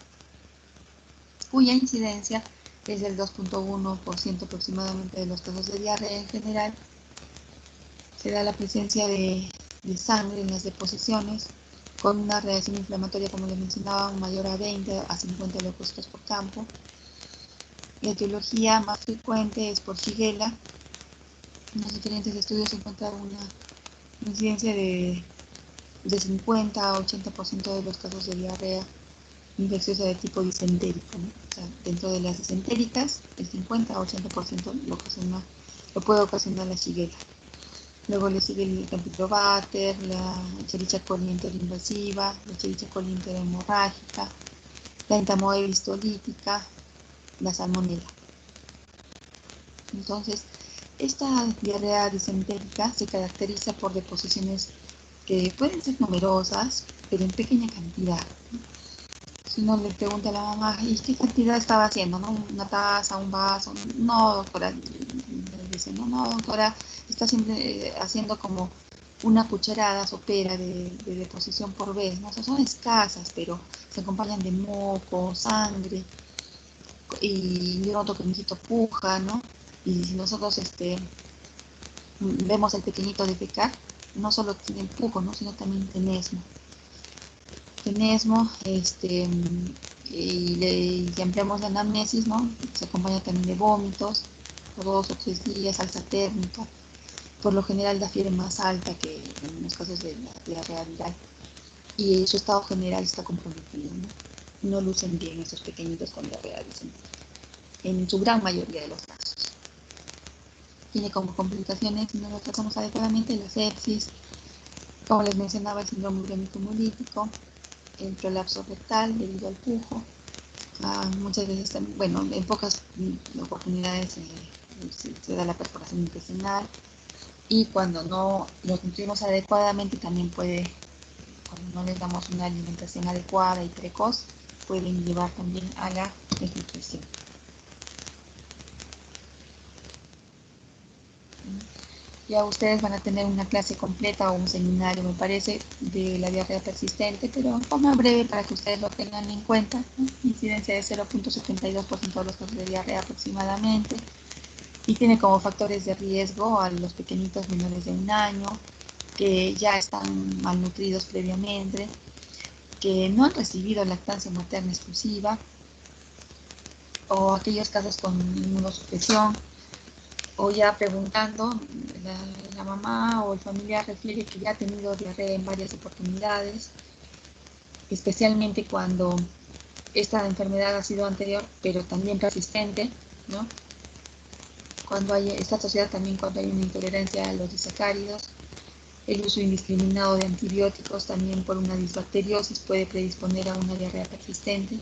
cuya incidencia es del 2.1% aproximadamente de los casos de diarrea en general. Se da la presencia de sangre en las deposiciones, con una reacción inflamatoria, como les mencionaba, mayor a 20 a 50 leucocitos por campo. La etiología más frecuente es por Shigella. En los diferentes estudios se encuentra una incidencia de 50 a 80% de los casos de diarrea infecciosa de tipo disentérico, ¿no? O sea, dentro de las disentéricas, el 50 a 80% lo puede ocasionar la Shigella. Luego le sigue el Campylobacter, la Escherichia coli interinvasiva, la Escherichia coli interhemorrágica, la entamoeba histolítica, la Salmonella. Entonces, esta diarrea disentérica se caracteriza por deposiciones que pueden ser numerosas, pero en pequeña cantidad. Si uno le pregunta a la mamá, ¿y qué cantidad estaba haciendo? ¿No? ¿Una taza, un vaso? No, doctora. Le dice, no, doctora, está siempre haciendo como una cucharada sopera de deposición por vez, ¿no? O sea, son escasas, pero se acompañan de moco, sangre, y yo noto que mi hijito puja, ¿no? Y si nosotros vemos al pequeñito defecar, no solo tiene pujo, ¿no?, sino también tenesmo. Y ampliamos la anamnesis, ¿no? Se acompaña también de vómitos, por 2 o 3 días, alza térmica. Por lo general da fiebre más alta que en los casos de la diarrea viral. Y su estado general está comprometido, ¿no? No lucen bien esos pequeñitos con diarrea disentérica, en su gran mayoría de los casos. Tiene como complicaciones, si no lo tratamos adecuadamente, la sepsis, como les mencionaba, el síndrome urémico hemolítico, el prolapso rectal debido al pujo. Muchas veces, bueno, en pocas oportunidades se da la perforación intestinal, y cuando no los nutrimos adecuadamente, también cuando no les damos una alimentación adecuada y precoz, pueden llevar también a la desnutrición. Ya ustedes van a tener una clase completa o un seminario, me parece, de la diarrea persistente, pero en forma breve para que ustedes lo tengan en cuenta, ¿no? Incidencia de 0.72% de los casos de diarrea aproximadamente, y tiene como factores de riesgo a los pequeñitos menores de 1 año, que ya están malnutridos previamente, que no han recibido lactancia materna exclusiva, o aquellos casos con inmunosupresión, o ya preguntando, la mamá o el familiar refiere que ya ha tenido diarrea en varias oportunidades, especialmente cuando esta enfermedad ha sido anterior, pero también persistente, ¿no? Cuando hay esta sociedad también cuando hay una intolerancia a los disacáridos, el uso indiscriminado de antibióticos también por una disbacteriosis puede predisponer a una diarrea persistente.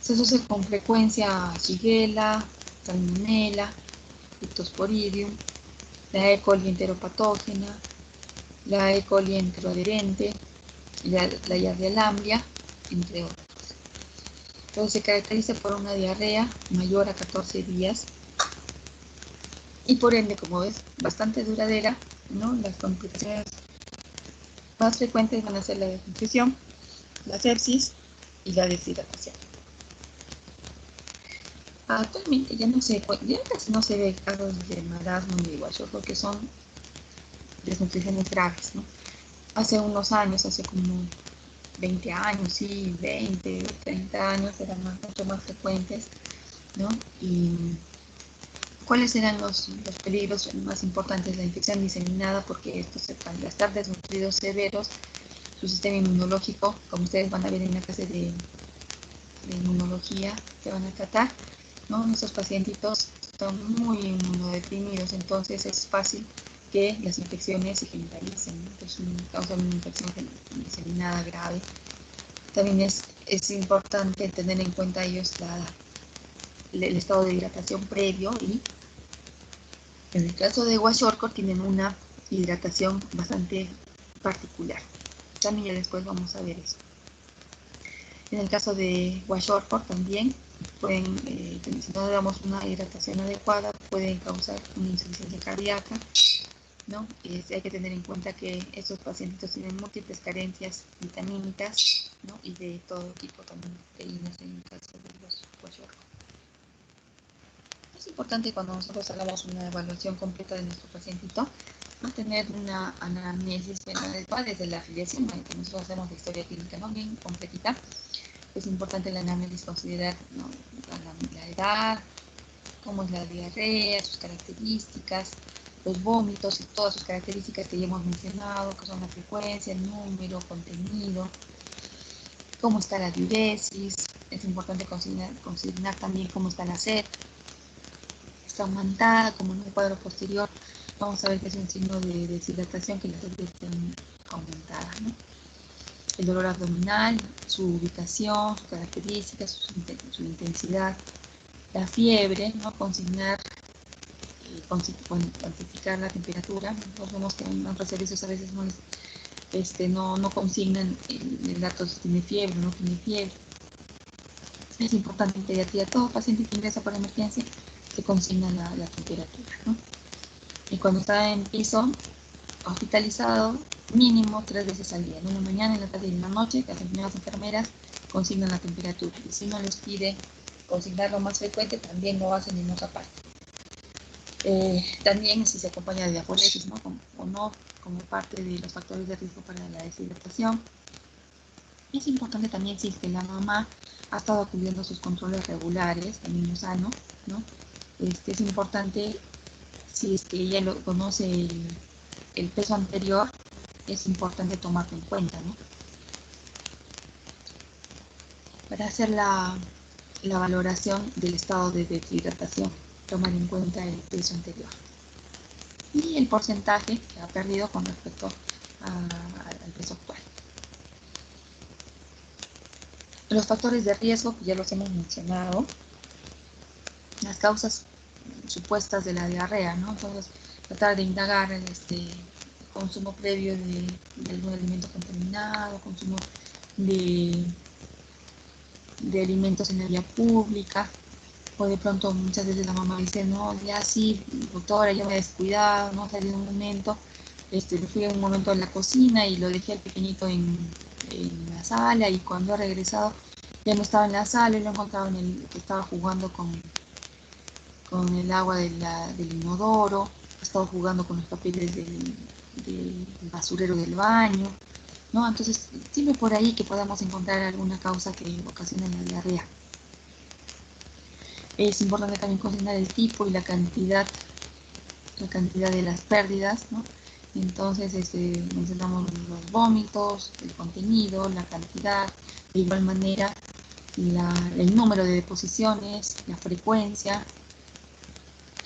Se asocia con frecuencia a Shigella, Salmonella, Pictosporidium, la E. coli enteropatógena, la E. coli enteroadherente, la diarrea lamblia, entre otros. Entonces se caracteriza por una diarrea mayor a 14 días y por ende, como es bastante duradera, ¿no? Las complicaciones más frecuentes van a ser la desnutrición, la sepsis y la deshidratación. Actualmente ya casi no se ve casos de marasmo ni de kwashiorkor porque son desnutriciones graves, ¿no? Hace unos años, hace como 20 años, sí, 20, 30 años eran mucho más frecuentes, ¿no? Y ¿cuáles eran los peligros más importantes? La infección diseminada, porque estos al estar desnutridos severos, su sistema inmunológico, como ustedes van a ver en la clase de inmunología que van a tratar, ¿no? Nuestros pacientitos están muy inmunodeprimidos, entonces es fácil que las infecciones se generalicen, ¿no? Pues causa una infección diseminada grave. También es importante tener en cuenta ellos el estado de hidratación previo, y en el caso de kwashiorkor tienen una hidratación bastante particular. También ya después vamos a ver eso. En el caso de kwashiorkor también pueden, si no damos una hidratación adecuada, pueden causar una insuficiencia cardíaca, ¿no? Hay que tener en cuenta que estos pacientes tienen múltiples carencias vitamínicas, ¿no? Y de todo tipo también de proteínas en el caso de los kwashiorkor. Es importante cuando nosotros hagamos una evaluación completa de nuestro pacientito, ¿no? Tener una anamnesis desde la afiliación, ¿no? Que nosotros hacemos de historia clínica, ¿no? Bien completita. Es importante el análisis considerar, ¿no? la edad, cómo es la diarrea, sus características, los vómitos y todas sus características que ya hemos mencionado, que son la frecuencia, el número, contenido, cómo está la diuresis. Es importante considerar también cómo está la sed. Está aumentada, como en el cuadro posterior, vamos a ver que es un signo de deshidratación, que la sed está aumentada, ¿no? El dolor abdominal, su ubicación, sus características, su intensidad, la fiebre, ¿no? Consignar, cuantificar la temperatura. Nosotros vemos que en otros servicios a veces no consignan el dato si tiene fiebre o no tiene fiebre. Es importante en pediatría, todo paciente que ingresa por emergencia se consigna la temperatura, ¿no? Y cuando está en piso hospitalizado, mínimo 3 veces al día, en la mañana, en la tarde y en la noche, que las enfermeras consignan la temperatura. Y si no les pide consignarlo más frecuente, también lo hacen en otra parte. También si se acompaña de diaforesis, ¿no? O no, como parte de los factores de riesgo para la deshidratación. Es importante también si es que la mamá ha estado acudiendo a sus controles regulares de niño sano, ¿no? Es importante, si es que ella conoce el peso anterior, es importante tomarlo en cuenta, ¿no? Para hacer la valoración del estado de deshidratación, tomar en cuenta el peso anterior y el porcentaje que ha perdido con respecto al peso actual. Los factores de riesgo, que ya los hemos mencionado, las causas supuestas de la diarrea, ¿no? Entonces, tratar de indagar el consumo previo de algún alimento contaminado, consumo de alimentos en la vía pública, O de pronto muchas veces la mamá dice, no, ya sí, doctora, yo me he descuidado, no salí un momento, fui un momento en la cocina y lo dejé al pequeñito en la sala, y cuando he regresado ya no estaba en la sala y lo encontraba que estaba jugando con el agua del inodoro, estaba jugando con los papeles del basurero del baño, ¿no? Entonces, siempre por ahí que podamos encontrar alguna causa que ocasione la diarrea. Es importante también consignar el tipo y la cantidad de las pérdidas, ¿no? Entonces, mencionamos los vómitos, el contenido, la cantidad, de igual manera el número de deposiciones, la frecuencia,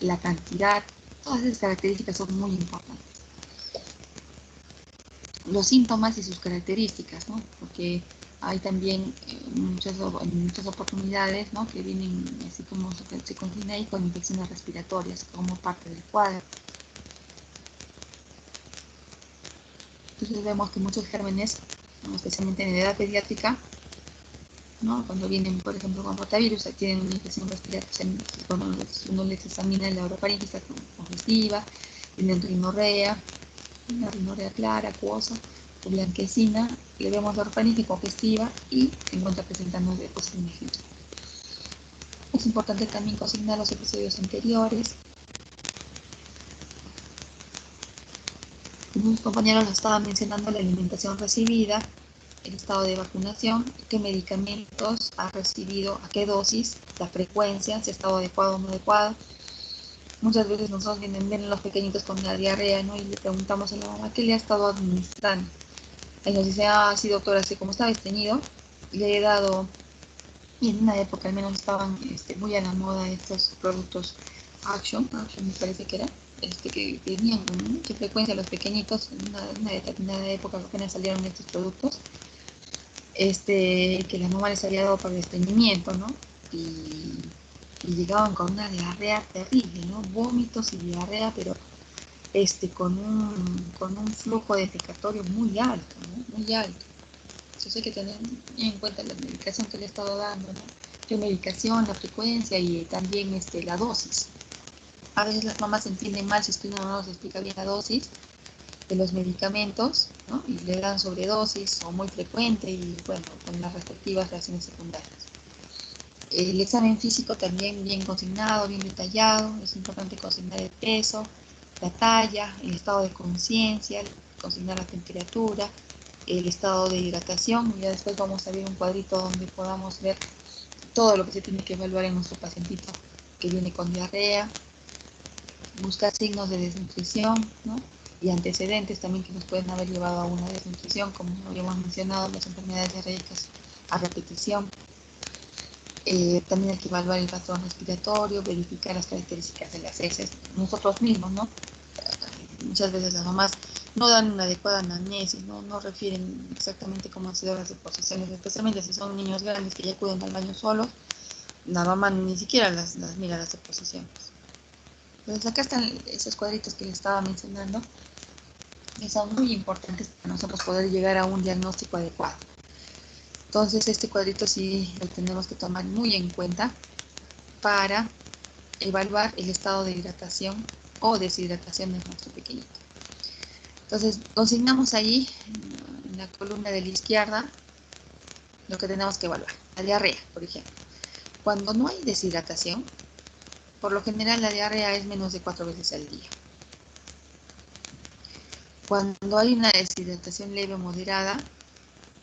la cantidad. Todas esas características son muy importantes. Los síntomas y sus características, ¿no? Porque hay también en muchas oportunidades, ¿no? Que vienen, así como se consigna ahí, con infecciones respiratorias como parte del cuadro. Entonces vemos que muchos gérmenes, ¿no? Especialmente en edad pediátrica, ¿no? Cuando vienen, por ejemplo, con rotavirus, tienen una infección respiratoria, cuando uno les examina la orofaringitis congestiva, tienen rinorrea, una rinorrea clara, acuosa o blanquecina, le vemos la orofaringitis congestiva y se encuentra presentando depósito inflamatorio. Es importante también consignar los episodios anteriores. Como mis compañeros lo estaban mencionando, la alimentación recibida, el estado de vacunación, qué medicamentos ha recibido, a qué dosis, la frecuencia, si ha estado adecuado o no adecuado. Muchas veces nosotros vienen los pequeñitos con la diarrea, ¿no? Y le preguntamos a la mamá qué le ha estado administrando. Ahí nos dice, sí doctora, así como estaba estreñido, le he dado, y en una época al menos estaban muy a la moda estos productos Action me parece que era, que tenían con mucha frecuencia los pequeñitos, en una determinada época apenas salieron estos productos, que la mamá les había dado para el estreñimiento, ¿no? Y llegaban con una diarrea terrible, ¿no? Vómitos y diarrea, pero con un flujo defecatorio muy alto, ¿no? Muy alto. Entonces hay que tener en cuenta la medicación que le he estado dando, ¿no? La medicación, la frecuencia y también la dosis. A veces las mamás entienden mal si uno no nos explica bien la dosis de los medicamentos, ¿no? Y le dan sobredosis o muy frecuente y bueno, con las respectivas reacciones secundarias. El examen físico también bien consignado, bien detallado. Es importante consignar el peso, la talla, el estado de conciencia, consignar la temperatura, el estado de hidratación. Ya después vamos a ver un cuadrito donde podamos ver todo lo que se tiene que evaluar en nuestro pacientito que viene con diarrea. Buscar signos de desnutrición, ¿no? Y antecedentes también que nos pueden haber llevado a una desnutrición, como habíamos mencionado, las enfermedades diarreicas a repetición. También hay que evaluar el patrón respiratorio, verificar las características de las heces nosotros mismos, ¿no? Muchas veces las mamás no dan una adecuada anamnesis, no refieren exactamente cómo han sido las deposiciones, especialmente si son niños grandes que ya acuden al baño solos, la mamá ni siquiera las mira las deposiciones. Entonces acá están esos cuadritos que les estaba mencionando, que son muy importantes para nosotros poder llegar a un diagnóstico adecuado. Entonces este cuadrito sí lo tenemos que tomar muy en cuenta para evaluar el estado de hidratación o deshidratación de nuestro pequeñito. Entonces consignamos ahí en la columna de la izquierda lo que tenemos que evaluar. La diarrea, por ejemplo. Cuando no hay deshidratación, por lo general la diarrea es menos de 4 veces al día. Cuando hay una deshidratación leve o moderada,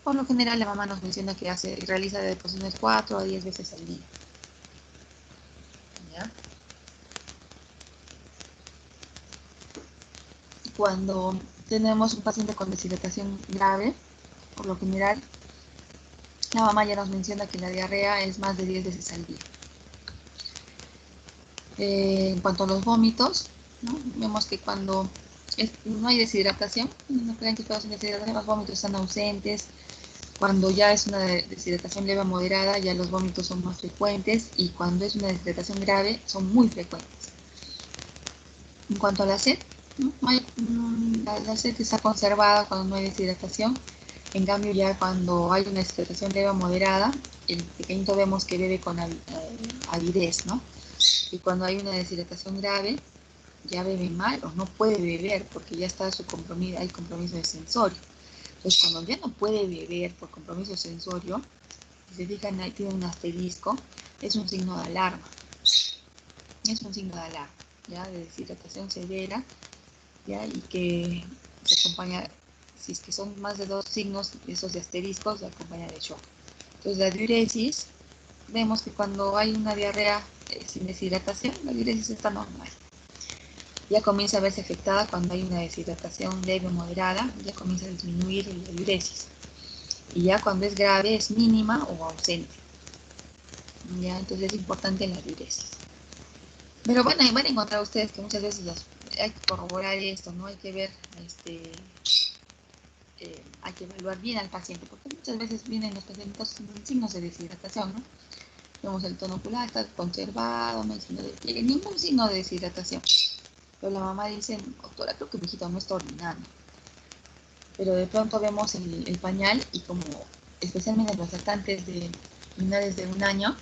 por lo general la mamá nos menciona que realiza deposiciones 4 a 10 veces al día. ¿Ya? Cuando tenemos un paciente con deshidratación grave, por lo general la mamá ya nos menciona que la diarrea es más de 10 veces al día. En cuanto a los vómitos, ¿no? Vemos que cuando no hay deshidratación, los vómitos están ausentes. Cuando ya es una deshidratación leve o moderada, ya los vómitos son más frecuentes, y cuando es una deshidratación grave, son muy frecuentes. En cuanto a la sed, ¿no? La sed está conservada cuando no hay deshidratación. En cambio, ya cuando hay una deshidratación leve o moderada, el pequeñito vemos que bebe con avidez, ¿no? Y cuando hay una deshidratación grave, ya bebe mal o no puede beber porque ya está hay compromiso de sensorio. Entonces, cuando ya no puede beber por compromiso de sensorio, si se fijan ahí tiene un asterisco, es un signo de alarma. Es un signo de alarma, ¿ya? De deshidratación severa, ¿ya? Y que se acompaña, si es que son más de 2 signos, esos de asteriscos, se acompaña de shock. Entonces, la diuresis, vemos que cuando hay una diarrea sin deshidratación, la diuresis está normal. Ya comienza a verse afectada cuando hay una deshidratación leve o moderada, ya comienza a disminuir la diuresis. Y ya cuando es grave, es mínima o ausente. Ya, entonces es importante la diuresis. Pero bueno, van a encontrar ustedes que muchas veces hay que corroborar esto, ¿no? Hay que ver, hay que evaluar bien al paciente, porque muchas veces vienen los pacientes con signos de deshidratación, ¿no? Vemos el tono ocular, está conservado, no hay signo ningún signo de deshidratación. Pero la mamá dice, doctora, creo que mi hijito no está orinando. Pero de pronto vemos el pañal y como especialmente los lactantes de menores de 1 año,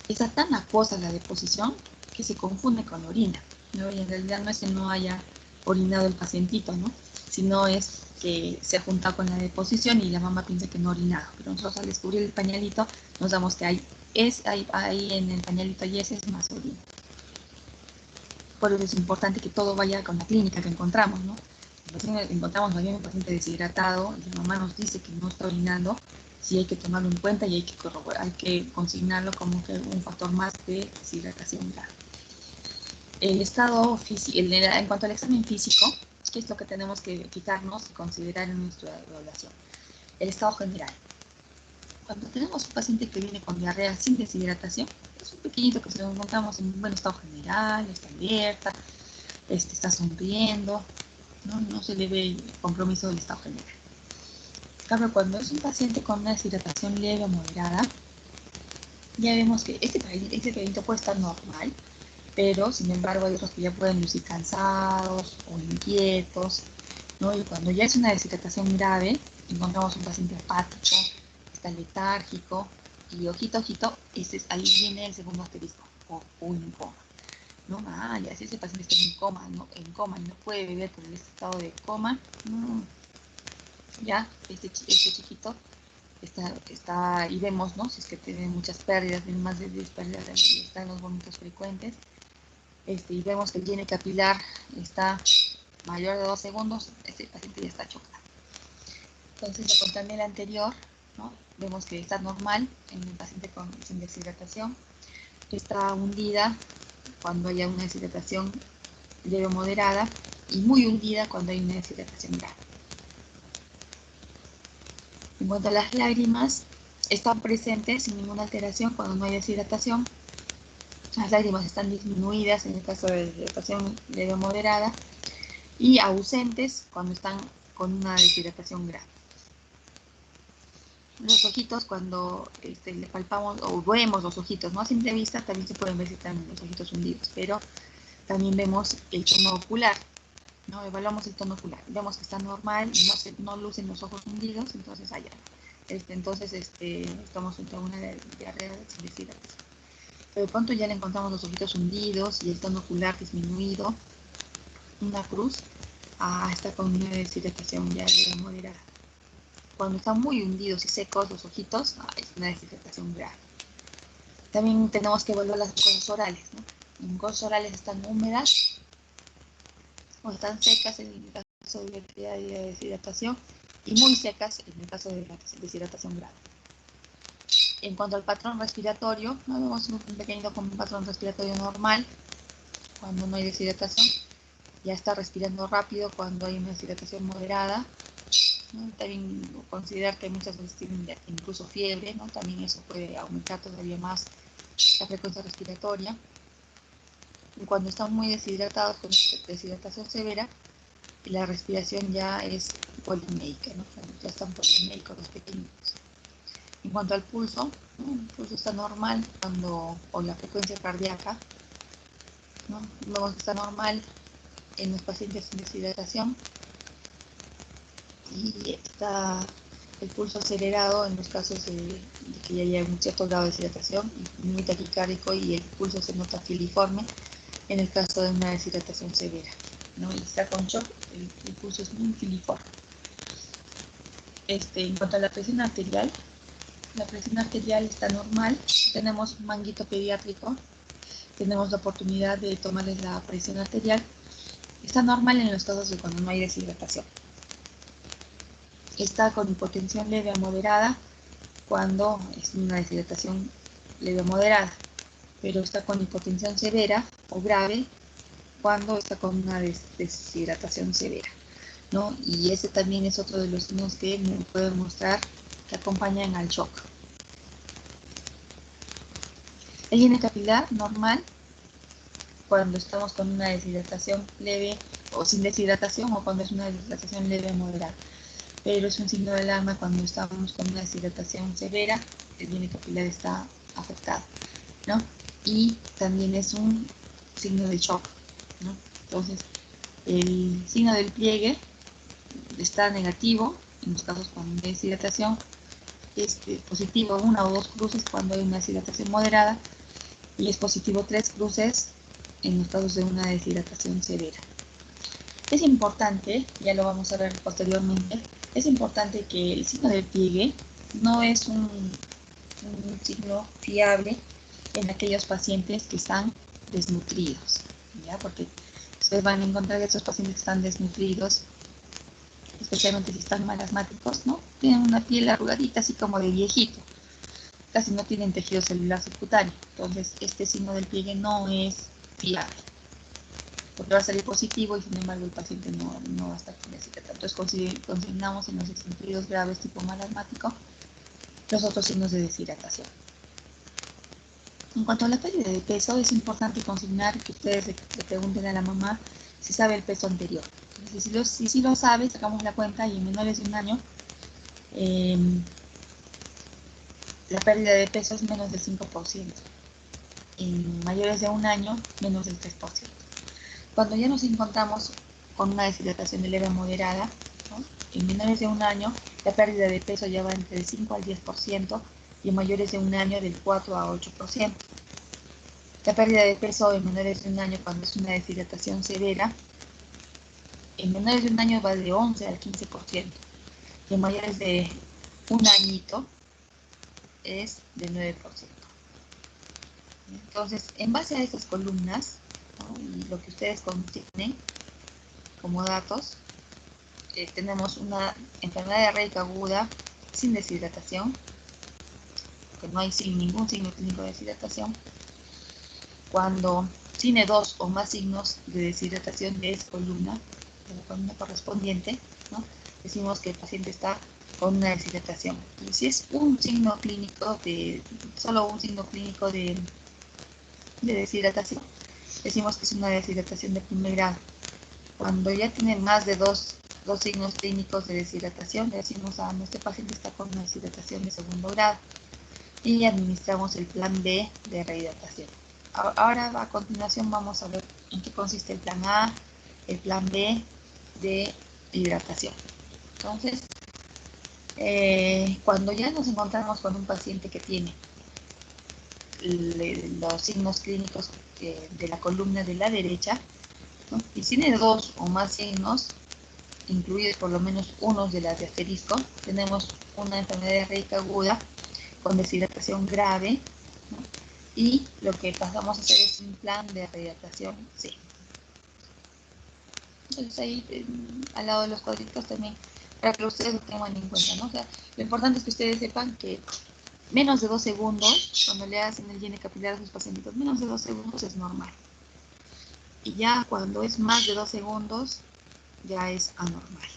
está tan acuosa la deposición que se confunde con la orina, ¿no? Y en realidad no es que no haya orinado el pacientito, ¿no? Sino es que se ha juntado con la deposición y la mamá piensa que no ha orinado. Pero nosotros al descubrir el pañalito nos damos que hay en el pañalito hay heces más orina. Por eso es importante que todo vaya con la clínica que encontramos, ¿no? Si encontramos a un paciente deshidratado y la mamá nos dice que no está orinando, sí hay que tomarlo en cuenta y hay que corroborar, hay que consignarlo como que un factor más de deshidratación grave. El estado físico, en cuanto al examen físico, ¿qué es lo que tenemos que fijarnos y considerar en nuestra evaluación? El estado general. Cuando tenemos un paciente que viene con diarrea sin deshidratación, es un pequeñito que se lo encontramos en un buen estado general, está alerta, está sonriendo, no se le ve el compromiso del estado general. En cambio, cuando es un paciente con una deshidratación leve o moderada, ya vemos que este paciente puede estar normal, pero sin embargo hay otros que ya pueden lucir cansados o inquietos, ¿no? Y cuando ya es una deshidratación grave, encontramos un paciente apático, está letárgico, y ojito, ahí viene el segundo asterisco, o en coma. No, ya si ese paciente está en coma, y no puede beber por el estado de coma, ya este chiquito está, y vemos, ¿no? Si es que tiene muchas pérdidas, tiene más de 10 pérdidas, está en los vómitos frecuentes, y vemos que el llene capilar está mayor de 2 segundos, este paciente ya está chocado. Entonces, con también el anterior, ¿no? Vemos que está normal en un paciente sin deshidratación, está hundida cuando haya una deshidratación leve o moderada y muy hundida cuando hay una deshidratación grave. En cuanto a las lágrimas, están presentes sin ninguna alteración cuando no hay deshidratación. Las lágrimas están disminuidas en el caso de deshidratación leve o moderada y ausentes cuando están con una deshidratación grave. Los ojitos, cuando le palpamos o vemos los ojitos, ¿no? A simple vista también se pueden ver si están los ojitos hundidos, pero también vemos el tono ocular, ¿no? Evaluamos el tono ocular, vemos que está normal, no lucen los ojos hundidos, entonces allá. Estamos frente a una diarrea sin deshidratación. Pero de pronto ya le encontramos los ojitos hundidos y el tono ocular disminuido, una cruz, está con una deshidratación ya moderada. Cuando están muy hundidos y secos los ojitos, es una deshidratación grave. También tenemos que evaluar las mucosas orales, ¿no? Las mucosas orales están húmedas o están secas en el caso de deshidratación y muy secas en el caso de la deshidratación grave. En cuanto al patrón respiratorio, ¿no? Vemos un pequeñito con un patrón respiratorio normal cuando no hay deshidratación. Ya está respirando rápido cuando hay una deshidratación moderada, ¿no? También considerar que muchas veces tienen incluso fiebre, ¿no? También eso puede aumentar todavía más la frecuencia respiratoria. Y cuando están muy deshidratados con deshidratación severa, la respiración ya es poliméica, ¿no? Ya están poliméicos los pequeñitos. En cuanto al pulso, ¿no? El pulso está normal o la frecuencia cardíaca, ¿no? Vemos que está normal en los pacientes sin deshidratación y está el pulso acelerado en los casos de que ya haya un cierto grado de deshidratación, muy taquicárdico, y el pulso se nota filiforme en el caso de una deshidratación severa, ¿no? Y está con shock, el pulso es muy filiforme. En cuanto a la presión arterial está normal. Tenemos un manguito pediátrico, tenemos la oportunidad de tomarles la presión arterial. Está normal en los casos de cuando no hay deshidratación. Está con hipotensión leve a moderada cuando es una deshidratación leve a moderada, pero está con hipotensión severa o grave cuando está con una deshidratación severa, ¿no? Y ese también es otro de los signos que me pueden mostrar que acompañan al shock. El INE capilar normal cuando estamos con una deshidratación leve o sin deshidratación, o cuando es una deshidratación leve o moderada. Pero es un signo de alarma cuando estamos con una deshidratación severa, el INE capilar está afectado, ¿no? Y también es un signo de shock, ¿no? Entonces, el signo del pliegue está negativo en los casos con deshidratación, es positivo 1 o 2 cruces cuando hay una deshidratación moderada, y es positivo 3 cruces en los casos de una deshidratación severa. Es importante, ya lo vamos a ver posteriormente, es importante que el signo del pliegue no es un signo fiable en aquellos pacientes que están desnutridos, ¿ya? Porque ustedes van a encontrar que estos pacientes que están desnutridos, especialmente si están mal asmáticos, ¿no? Tienen una piel arrugadita, así como de viejito. Casi no tienen tejido celular subcutáneo. Entonces, este signo del pliegue no es fiable, porque va a salir positivo y sin embargo el paciente no va a estar con deshidratación. Entonces, consignamos en los desnutridos graves tipo mal asmático los otros signos de deshidratación. En cuanto a la pérdida de peso, es importante consignar que ustedes le pregunten a la mamá si sabe el peso anterior. Entonces, si lo sabe, sacamos la cuenta, y en menores de un año la pérdida de peso es menos del 5%. En mayores de un año, menos del 3%. Cuando ya nos encontramos con una deshidratación de leve a moderada, ¿no? En menores de un año, la pérdida de peso ya va entre el 5 al 10%, y en mayores de un año del 4 a 8%. La pérdida de peso en menores de un año cuando es una deshidratación severa, en menores de un año va de 11 al 15%, y en mayores de un añito es de 9%. Entonces, en base a estas columnas, ¿no? Y lo que ustedes contienen como datos, tenemos una enfermedad diarreica aguda sin deshidratación, que no hay ningún signo clínico de deshidratación. Cuando tiene 2 o más signos de deshidratación de esa columna, de la columna correspondiente, ¿no? Decimos que el paciente está con una deshidratación. Pero si es un signo clínico solo un signo clínico de deshidratación, decimos que es una deshidratación de primer grado. Cuando ya tiene más de dos signos clínicos de deshidratación, le decimos este paciente está con una deshidratación de segundo grado, y administramos el plan B de rehidratación. Ahora, a continuación, vamos a ver en qué consiste el plan A, el plan B de hidratación. Entonces, cuando ya nos encontramos con un paciente que tiene los signos clínicos de la columna de la derecha, ¿no? Y tiene 2 o más signos, incluidos por lo menos unos de las de asterisco, tenemos una enfermedad diarreica aguda con deshidratación grave, ¿no? Y lo que pasamos a hacer es un plan de rehidratación C. Entonces ahí al lado de los cuadritos también, para que ustedes lo tengan en cuenta, ¿no? O sea, lo importante es que ustedes sepan que menos de 2 segundos, cuando le hacen el INE capilar a sus pacientitos, menos de 2 segundos es normal. Y ya cuando es más de 2 segundos, ya es anormal,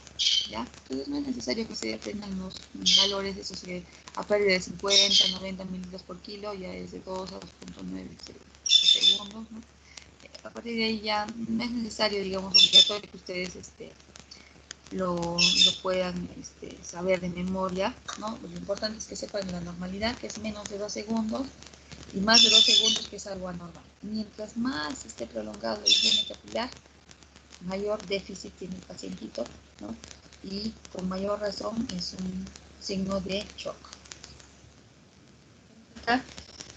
¿ya? Entonces no es necesario que se tengan los valores esos que a pérdida de 50, 90 mililitros por kilo, ya es de 2 a 2.9 segundos, ¿no? A partir de ahí ya no es necesario, digamos, obligatorio que ustedes lo puedan saber de memoria, ¿no? Lo importante es que sepan la normalidad, que es menos de 2 segundos, y más de 2 segundos, que es algo anormal. Mientras más esté prolongado el INE capilar, mayor déficit tiene el pacientito, ¿no? Y con mayor razón es un signo de shock. Acá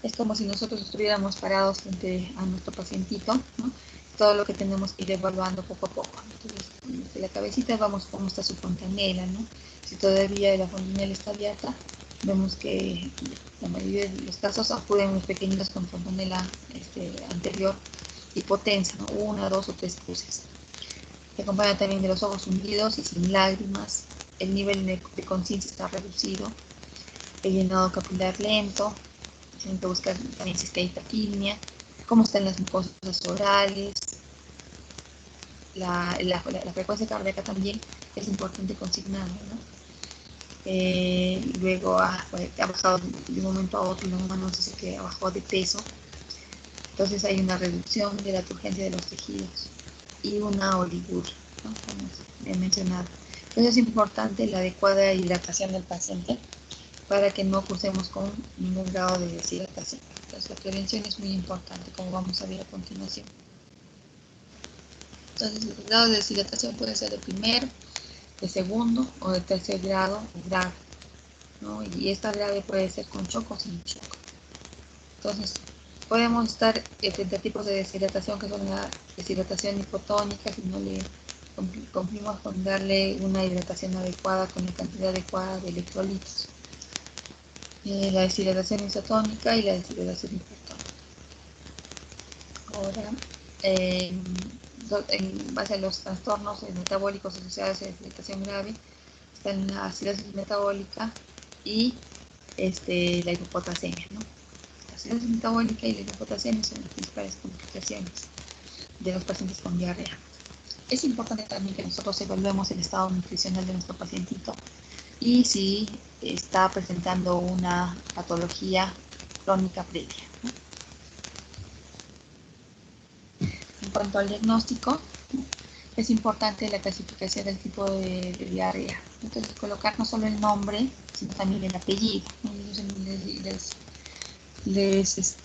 es como si nosotros estuviéramos parados frente a nuestro pacientito, ¿no? Todo lo que tenemos que ir evaluando poco a poco. Entonces, desde la cabecita vamos cómo está su fontanela, ¿no? Si todavía la fontanela está abierta, vemos que la mayoría de los casos acuden los pequeñitos con fontanela anterior hipotensa, ¿no? 1, 2 o 3 cruces. Se acompaña también de los ojos hundidos y sin lágrimas, el nivel de conciencia está reducido, el llenado capilar lento, tienen que buscar también si está hipertimia, cómo están las mucosas orales, la frecuencia cardíaca también es importante consignarla, ¿no? Luego ha bajado de un momento a otro, la mamá nos dice que bajó de peso, entonces hay una reducción de la turgencia de los tejidos y una oliguria, ¿no? Como he mencionado. Entonces es importante la adecuada hidratación del paciente para que no cursemos con ningún grado de deshidratación. Entonces la prevención es muy importante, como vamos a ver a continuación. Entonces el grado de deshidratación puede ser de primer, de segundo o de tercer grado grave, ¿no? Y esta grave puede ser con shock o sin shock. Entonces podemos estar frente a tipos de deshidratación que son la deshidratación hipotónica, si no le cumplimos con darle una hidratación adecuada con la cantidad adecuada de electrolitos. La deshidratación isotónica y la deshidratación hipotónica. Ahora, en base a los trastornos metabólicos asociados a deshidratación grave, están la acidosis metabólica y la hipopotasemia, ¿no? La acidosis metabólica y la hipopotasemia son las principales complicaciones de los pacientes con diarrea. Es importante también que nosotros evaluemos el estado nutricional de nuestro pacientito y si está presentando una patología crónica previa, ¿no? En cuanto al diagnóstico, es importante la clasificación del tipo de diarrea. Entonces, colocar no solo el nombre, sino también el apellido, ¿no? Les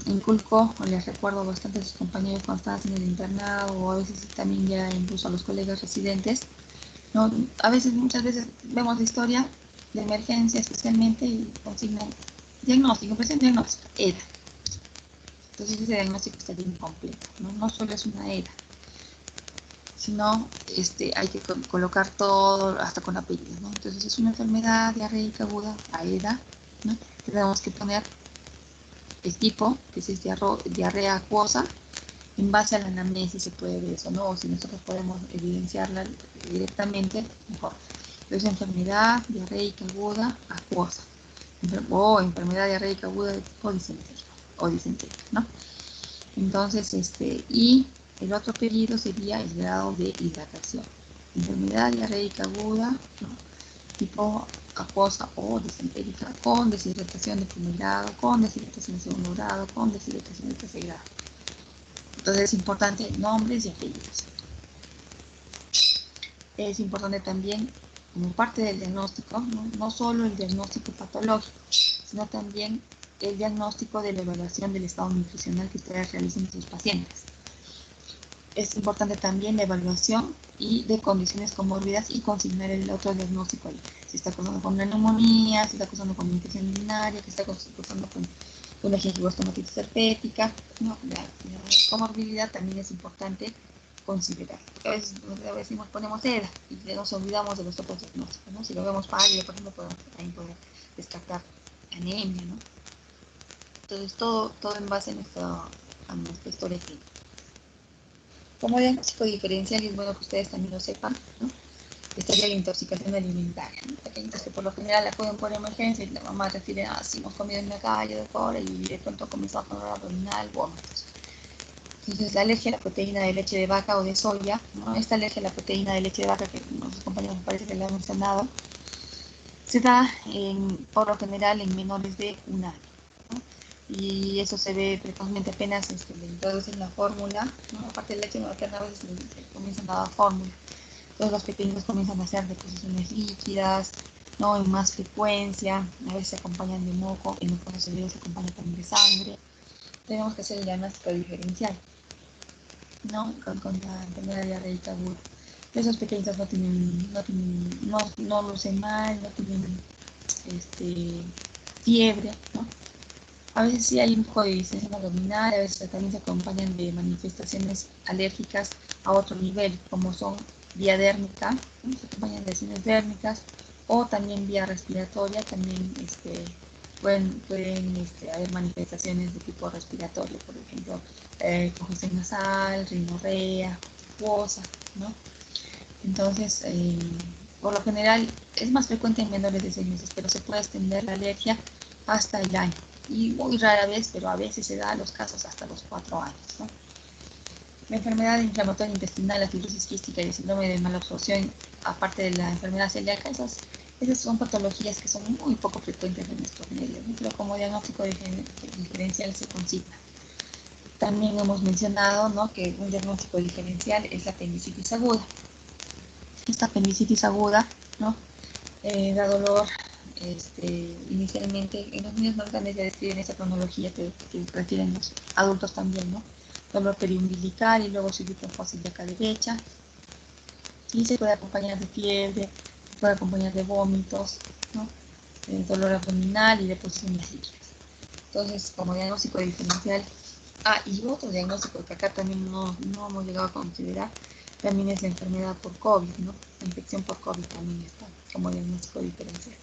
inculco o les recuerdo bastante a sus compañeros cuando están haciendo el internado o a veces también ya incluso a los colegas residentes, ¿no? Muchas veces vemos la historia de emergencia especialmente y consignan diagnóstico, impresión diagnóstica, EDA. Entonces ese diagnóstico está bien completo, ¿no? No solo es una EDA, sino hay que colocar todo hasta con apellidos, ¿no? Entonces es una enfermedad diarreica aguda, AEDA, ¿no? Tenemos que poner el tipo, que es diarrea acuosa, en base a la anamnesis se puede ver eso, ¿no? O si nosotros podemos evidenciarla directamente, mejor. Entonces, enfermedad diarreica aguda acuosa, o enfermedad diarreica aguda de tipo disentérica, ¿no? Entonces, y el otro apellido sería el grado de hidratación. Enfermedad diarreica aguda, ¿no? Tipo acuosa o disentérica, con deshidratación de primer grado, con deshidratación de segundo grado, con deshidratación de tercer grado. Entonces es importante nombres y apellidos. Es importante también, como parte del diagnóstico, no solo el diagnóstico patológico, sino también el diagnóstico de la evaluación del estado nutricional que ustedes realicen en sus pacientes. Es importante también la evaluación y de condiciones comórbidas y consignar el otro diagnóstico ahí. Si está cursando con una neumonía, si está cursando con una infección urinaria, si está cursando con una gingivostomatitis herpética, ¿no? La comorbilidad también es importante considerar. A veces decimos, ponemos EDA y nos olvidamos de los otros diagnósticos, ¿no? Si lo vemos pálido, por ejemplo, podemos también poder descartar anemia, ¿no? Entonces, todo en base a nuestra historia clínica. Como diagnóstico diferencial, y es bueno que ustedes también lo sepan, ¿no? Estaría la intoxicación alimentaria, ¿no? Pequeñitos que por lo general acuden por emergencia y la mamá refiere, si hemos comido en la calle, doctor, y de pronto comenzó con dolor abdominal, vómitos. Entonces, la alergia a la proteína de leche de vaca o de soya, ¿no? Esta alergia a la proteína de leche de vaca, que nuestros compañeros me parece que le han mencionado, se da por lo general en menores de un año, ¿no? Y eso se ve precozmente apenas le introducen la fórmula, ¿no? Aparte de leche materna, a veces se comienzan a dar fórmula. Entonces los pequeños comienzan a hacer deposiciones líquidas, ¿no? En más frecuencia, a veces se acompañan de moco, en los casos severos se acompañan también de sangre. Tenemos que hacer el diagnóstico diferencial, ¿no? Con la enfermedad diarreica aguda. Esos pequeños no lucen mal, no tienen fiebre, ¿no? A veces sí hay un poco de distensión abdominal, a veces también se acompañan de manifestaciones alérgicas a otro nivel, como son vía dérmica, ¿no? Se acompañan de lesiones dérmicas, o también vía respiratoria, también pueden haber manifestaciones de tipo respiratorio, por ejemplo, congestión nasal, rinorrea, fosa, ¿no? Entonces, por lo general es más frecuente en menores de 6 meses, pero se puede extender la alergia hasta el año. Y muy rara vez, pero a veces se da los casos hasta los 4 años, ¿no? La enfermedad inflamatoria intestinal, la fibrosis quística y el síndrome de malabsorción, aparte de la enfermedad celíaca, esas son patologías que son muy poco frecuentes en nuestros medios, ¿no? Pero como diagnóstico diferencial se consigna. También hemos mencionado, ¿no?, que un diagnóstico diferencial es la apendicitis aguda. Esta apendicitis aguda, ¿no?, da dolor inicialmente en los niños más grandes, ya describen esa cronología que refieren los adultos también, ¿no? Dolor periumbilical y luego subir con fosa ilíaca derecha, y se puede acompañar de fiebre, se puede acompañar de vómitos, ¿no?, dolor abdominal y deposiciones líquidas. Entonces, como diagnóstico diferencial, y otro diagnóstico que acá también no hemos llegado a considerar, también es la enfermedad por COVID, ¿no? La infección por COVID también está como diagnóstico diferencial.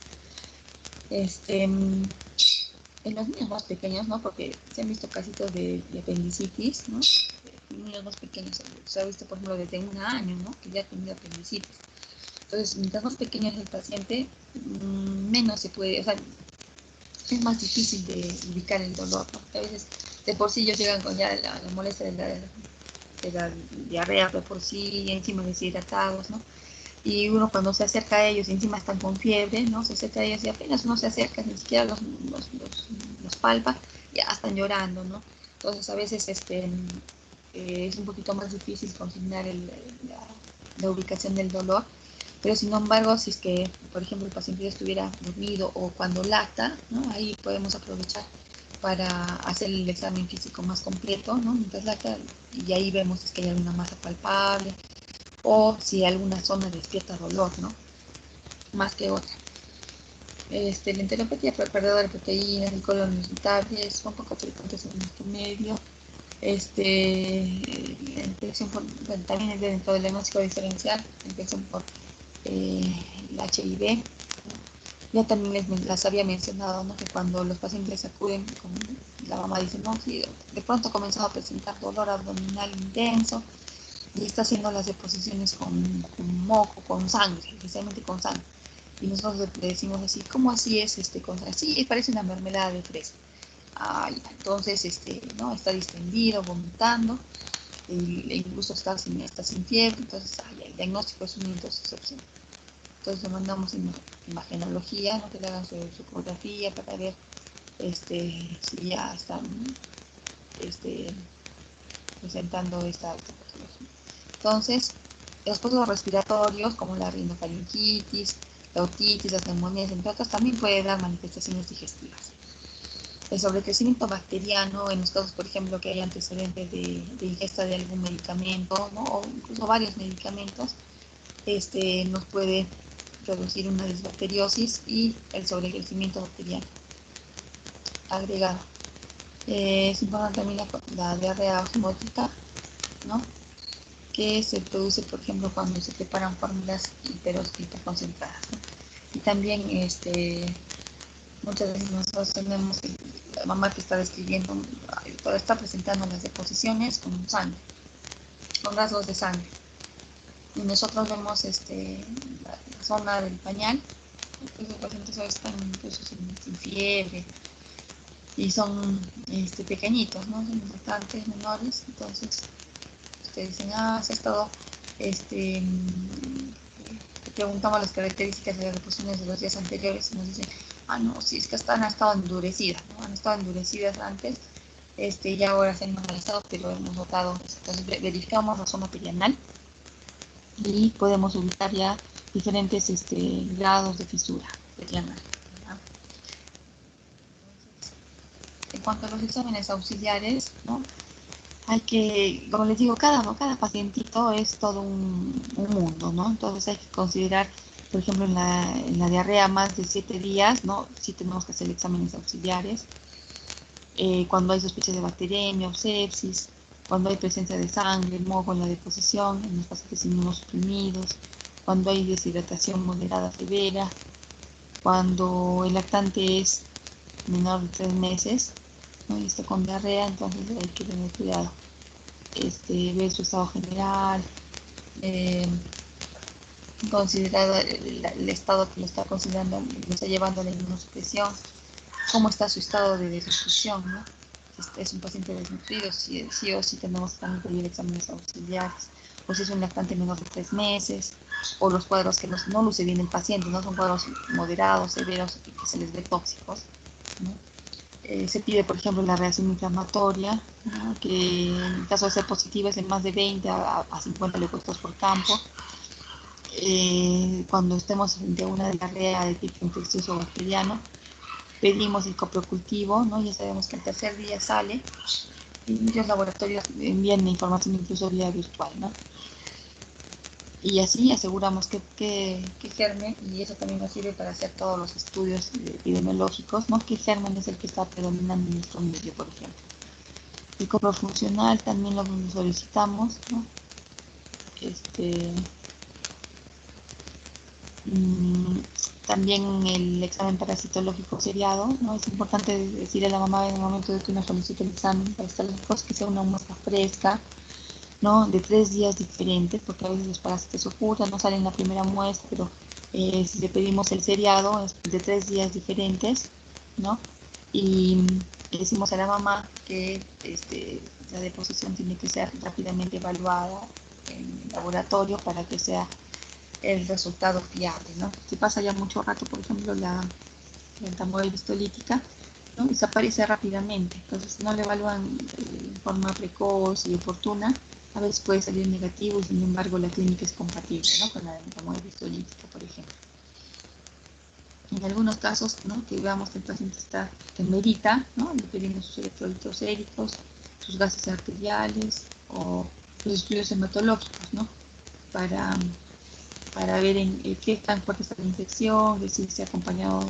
En los niños más pequeños, ¿no?, porque se han visto casos de apendicitis, ¿no? Niños más pequeños, se ha visto, por ejemplo, desde 1 año, ¿no?, que ya ha tenido apendicitis. Entonces, mientras más pequeño es el paciente, menos se puede, o sea, es más difícil de ubicar el dolor, ¿no? Porque a veces de por sí ellos llegan con ya la molestia de la diarrea de por sí, y encima deshidratados, ¿no? Y uno cuando se acerca a ellos, y encima están con fiebre, ¿no? Se acerca a ellos y apenas uno se acerca, ni siquiera los palpa, ya están llorando, ¿no? Entonces a veces es un poquito más difícil consignar la ubicación del dolor, pero sin embargo, si es que, por ejemplo, el paciente ya estuviera dormido o cuando lacta, ¿no?, ahí podemos aprovechar para hacer el examen físico más completo, ¿no?, mientras lacta, y ahí vemos si es que hay alguna masa palpable, o si alguna zona despierta dolor, ¿no?, más que otra. La enteropatía por perdedor de proteínas, el colon irritable, son poco frecuentes en nuestro medio. La infección por, bueno, también es dentro del diagnóstico diferencial, la infección por el HIV. Ya también las había mencionado, ¿no?, que cuando los pacientes acuden, la mamá dice, no, sí, de pronto ha comenzado a presentar dolor abdominal intenso, y está haciendo las deposiciones con moco, con sangre, especialmente con sangre. Y nosotros le decimos así, ¿cómo así es con sangre? Sí, parece una mermelada de fresa. Entonces, ¿no?, está distendido, vomitando, incluso está sin fiebre, entonces el diagnóstico es una intoxicación. Entonces le mandamos imagenología, ¿no?, que le hagan su ecografía para ver si ya están presentando esta patología. Entonces, los procesos respiratorios, como la rinofaringitis, la otitis, las neumonías, entre otras, también puede dar manifestaciones digestivas. El sobrecrecimiento bacteriano, en los casos, por ejemplo, que hay antecedentes de ingesta de algún medicamento, ¿no?, o incluso varios medicamentos, nos puede producir una disbacteriosis y el sobrecrecimiento bacteriano agregado. Es importante también la diarrea osmótica, ¿no?, que se produce, por ejemplo, cuando se preparan fórmulas hiperconcentradas, ¿no? Y también muchas veces nosotros tenemos la mamá que está describiendo, está presentando las deposiciones con sangre, con rasgos de sangre. Y nosotros vemos la zona del pañal, pues los pacientes están incluso sin fiebre, y son pequeñitos, ¿no?, son bastante menores. Entonces ustedes dicen, se ha estado, preguntamos las características de las deposiciones de los días anteriores, y nos dicen, no, sí, es que han estado endurecidas, ¿no?, han estado endurecidas antes, y ahora se han normalizado, pero hemos notado. Entonces verificamos la zona perianal y podemos ubicar ya diferentes grados de fisura perianal, ¿verdad? En cuanto a los exámenes auxiliares, ¿no?, hay que, como les digo, cada pacientito es todo un mundo, ¿no? Entonces hay que considerar por ejemplo, en la diarrea más de 7 días, ¿no? Sí tenemos que hacer exámenes auxiliares. Cuando hay sospecha de bacteremia o sepsis, cuando hay presencia de sangre, moco en la deposición, en los pacientes inmunosuprimidos, cuando hay deshidratación moderada severa, cuando el lactante es menor de 3 meses, ¿no? Y está con diarrea, entonces hay que tener cuidado. Ver su estado general, considerado el estado que lo está considerando, lo está llevando a la inmunosupresión, cómo está su estado de desnutrición, ¿no? Si es un paciente desnutrido, sí o sí tenemos que también pedir exámenes auxiliares, o si es un lactante menor de 3 meses, o los cuadros que no luce bien el paciente, no son cuadros moderados, severos, y que se les ve tóxicos, ¿no? Se pide, por ejemplo, la reacción inflamatoria, ¿no? Que en el caso de ser positiva es de más de 20 a 50 leucocitos por campo. Cuando estemos frente a una diarrea de tipo infeccioso o bacteriano, pedimos el coprocultivo, ¿no? Ya sabemos que el tercer día sale y muchos laboratorios envían la información incluso vía virtual, ¿no? Y así aseguramos que germen, y eso también nos sirve para hacer todos los estudios epidemiológicos, ¿no? Que germen es el que está predominando en nuestro medio, por ejemplo. El coprofuncional también lo solicitamos, ¿no? También el examen parasitológico seriado, ¿no? Es importante decirle a la mamá en el momento de que uno solicita el examen parasitológico que sea una muestra fresca, ¿no? De 3 días diferentes, porque a veces los parásitos ocultan, no salen en la primera muestra, pero si le pedimos el seriado es de 3 días diferentes, ¿no? Y le decimos a la mamá que la deposición tiene que ser rápidamente evaluada en el laboratorio para que sea el resultado fiable, ¿no? Si pasa ya mucho rato, por ejemplo, la tampoide histolítica, ¿no? Desaparece rápidamente, entonces si no le evalúan de forma precoz y oportuna, a veces puede salir negativo y sin embargo la clínica es compatible, ¿no? Con la tampoide histolítica, por ejemplo. En algunos casos, ¿no? Que veamos que el paciente está que medita, ¿no? Le pedimos sus electrolitos séricos, sus gases arteriales o los estudios hematológicos, ¿no? Para ver en qué tan fuerte está la infección, que si se ha acompañado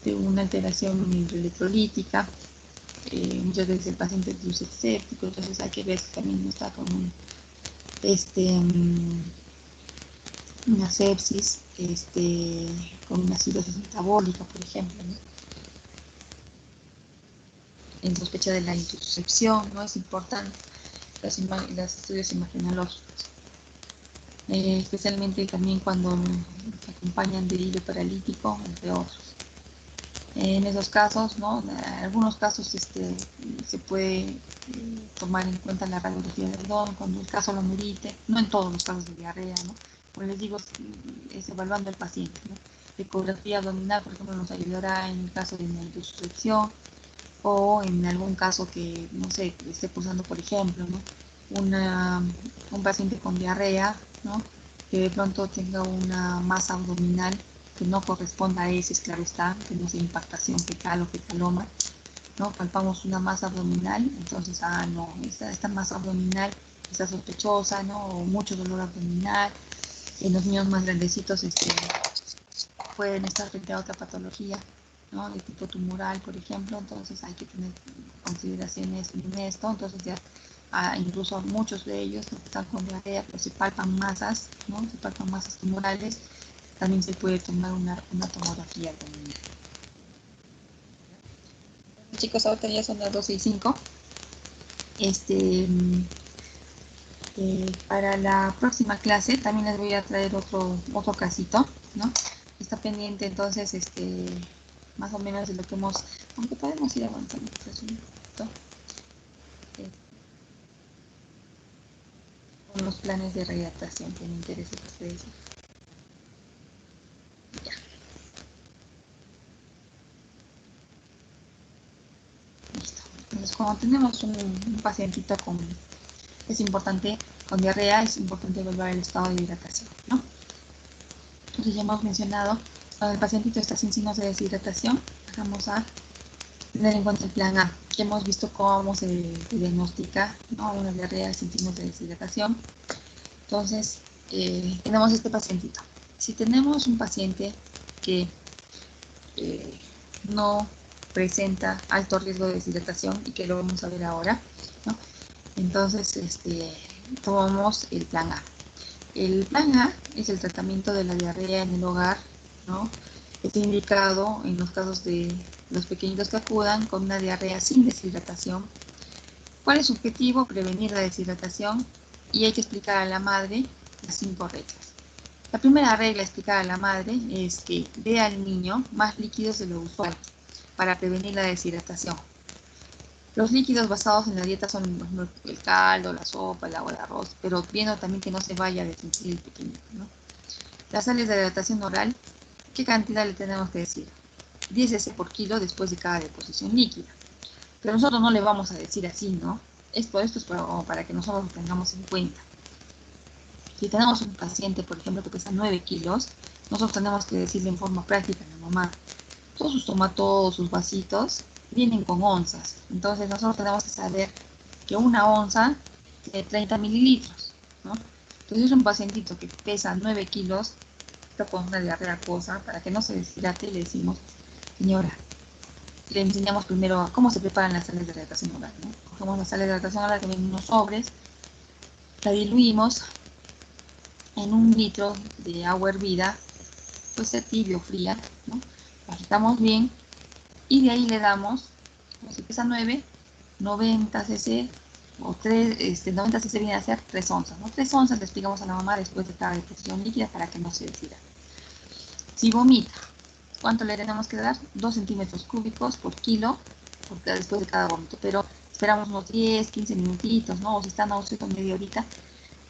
de una alteración hidroelectrolítica. Muchas veces el paciente es luce séptico, entonces hay que ver si también no está con una sepsis, con una cirrosis metabólica, por ejemplo, ¿no? En sospecha de la intussuscepción, ¿no? Es importante los estudios imagenológicos. Especialmente también cuando se acompañan de hilo paralítico, entre otros. En esos casos, ¿no? En algunos casos se puede tomar en cuenta la radiografía del abdomen cuando el caso lo merite, no en todos los casos de diarrea, ¿no? Como les digo, es evaluando al paciente, ¿no? La ecografía abdominal, por ejemplo, nos ayudará en el caso de una intussuscepción o en algún caso que, no sé, esté cursando, por ejemplo, ¿no? Un paciente con diarrea, ¿no? Que de pronto tenga una masa abdominal que no corresponda a heces, claro está, que no sea impactación fecal o fecaloma, ¿no? Palpamos una masa abdominal, entonces, no, esta masa abdominal está sospechosa, ¿no? O mucho dolor abdominal. En los niños más grandecitos pueden estar frente a otra patología, ¿no? De tipo tumoral, por ejemplo, entonces hay que tener consideraciones en esto, entonces ya incluso muchos de ellos que están con diarrea, pero se palpan masas, ¿no? Se palpan masas tumorales, también se puede tomar una tomografía abdominal. Chicos, ahorita ya son las 12:05. Para la próxima clase también les voy a traer otro casito, ¿no? Está pendiente entonces, más o menos de lo que hemos, aunque podemos ir avanzando con los planes de readaptación que me interesa a ustedes. Ya. Listo. Entonces, cuando tenemos un pacientito es importante, con diarrea, es importante evaluar el estado de hidratación, ¿no? Entonces ya hemos mencionado, cuando el pacientito está sin signos de deshidratación, vamos a tener en cuenta el plan A, que hemos visto cómo se diagnostica, ¿no? Una diarrea sin signos de deshidratación. Entonces, tenemos este pacientito. Si tenemos un paciente que no presenta alto riesgo de deshidratación y que lo vamos a ver ahora, ¿no? Entonces tomamos el plan A. El plan A es el tratamiento de la diarrea en el hogar, ¿no? Está indicado en los casos de los pequeñitos que acudan con una diarrea sin deshidratación. ¿Cuál es su objetivo? Prevenir la deshidratación, y hay que explicar a la madre las 5 reglas. La primera regla explicada a la madre es que dé al niño más líquidos de lo usual para prevenir la deshidratación. Los líquidos basados en la dieta son el caldo, la sopa, el agua de arroz, pero viendo también que no se vaya a desentir el pequeñito, ¿no? Las sales de hidratación oral, ¿qué cantidad le tenemos que decir? 10 cc por kilo después de cada deposición líquida. Pero nosotros no le vamos a decir así, ¿no? Esto es para que nosotros lo tengamos en cuenta. Si tenemos un paciente, por ejemplo, que pesa 9 kilos, nosotros tenemos que decirle en forma práctica a la mamá, todos sus tomatodos, sus vasitos, vienen con onzas. Entonces nosotros tenemos que saber que una onza tiene 30 mililitros, ¿no? Entonces es un pacientito que pesa 9 kilos, está con una diarrea acuosa, para que no se deshidrate, le decimos, señora, le enseñamos primero cómo se preparan las sales de hidratación oral, ¿no? Cogemos las sales de hidratación oral que vienen en unos sobres, la diluimos en 1 litro de agua hervida, puede ser tibio o fría, ¿no? La agitamos bien y de ahí le damos, si pesa 9, 90 cc o 90 cc viene a ser 3 onzas, ¿no? 3 onzas le explicamos a la mamá después de cada deposición líquida para que no se decida. Si vomita, ¿cuánto le tenemos que dar? 2 centímetros cúbicos por kilo después de cada vómito, pero esperamos unos 10, 15 minutitos, ¿no? O si está nauseoso, media horita,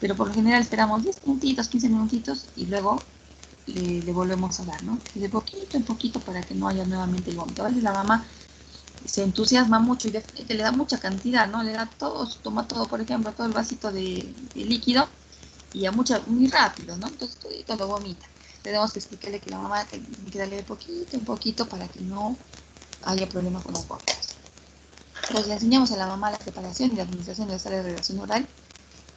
pero por lo general esperamos 10 minutitos, 15 minutitos y luego le volvemos a dar, ¿no? De poquito en poquito para que no haya nuevamente el vómito. A veces la mamá se entusiasma mucho y le da mucha cantidad, ¿no? Le da todo, toma todo, por ejemplo, todo el vasito de líquido y muy rápido, ¿no? Entonces todo lo vomita. Tenemos que explicarle que la mamá tiene que darle de poquito en poquito para que no haya problemas con los vómitos. Entonces le enseñamos a la mamá la preparación y la administración de la sal de hidratación oral,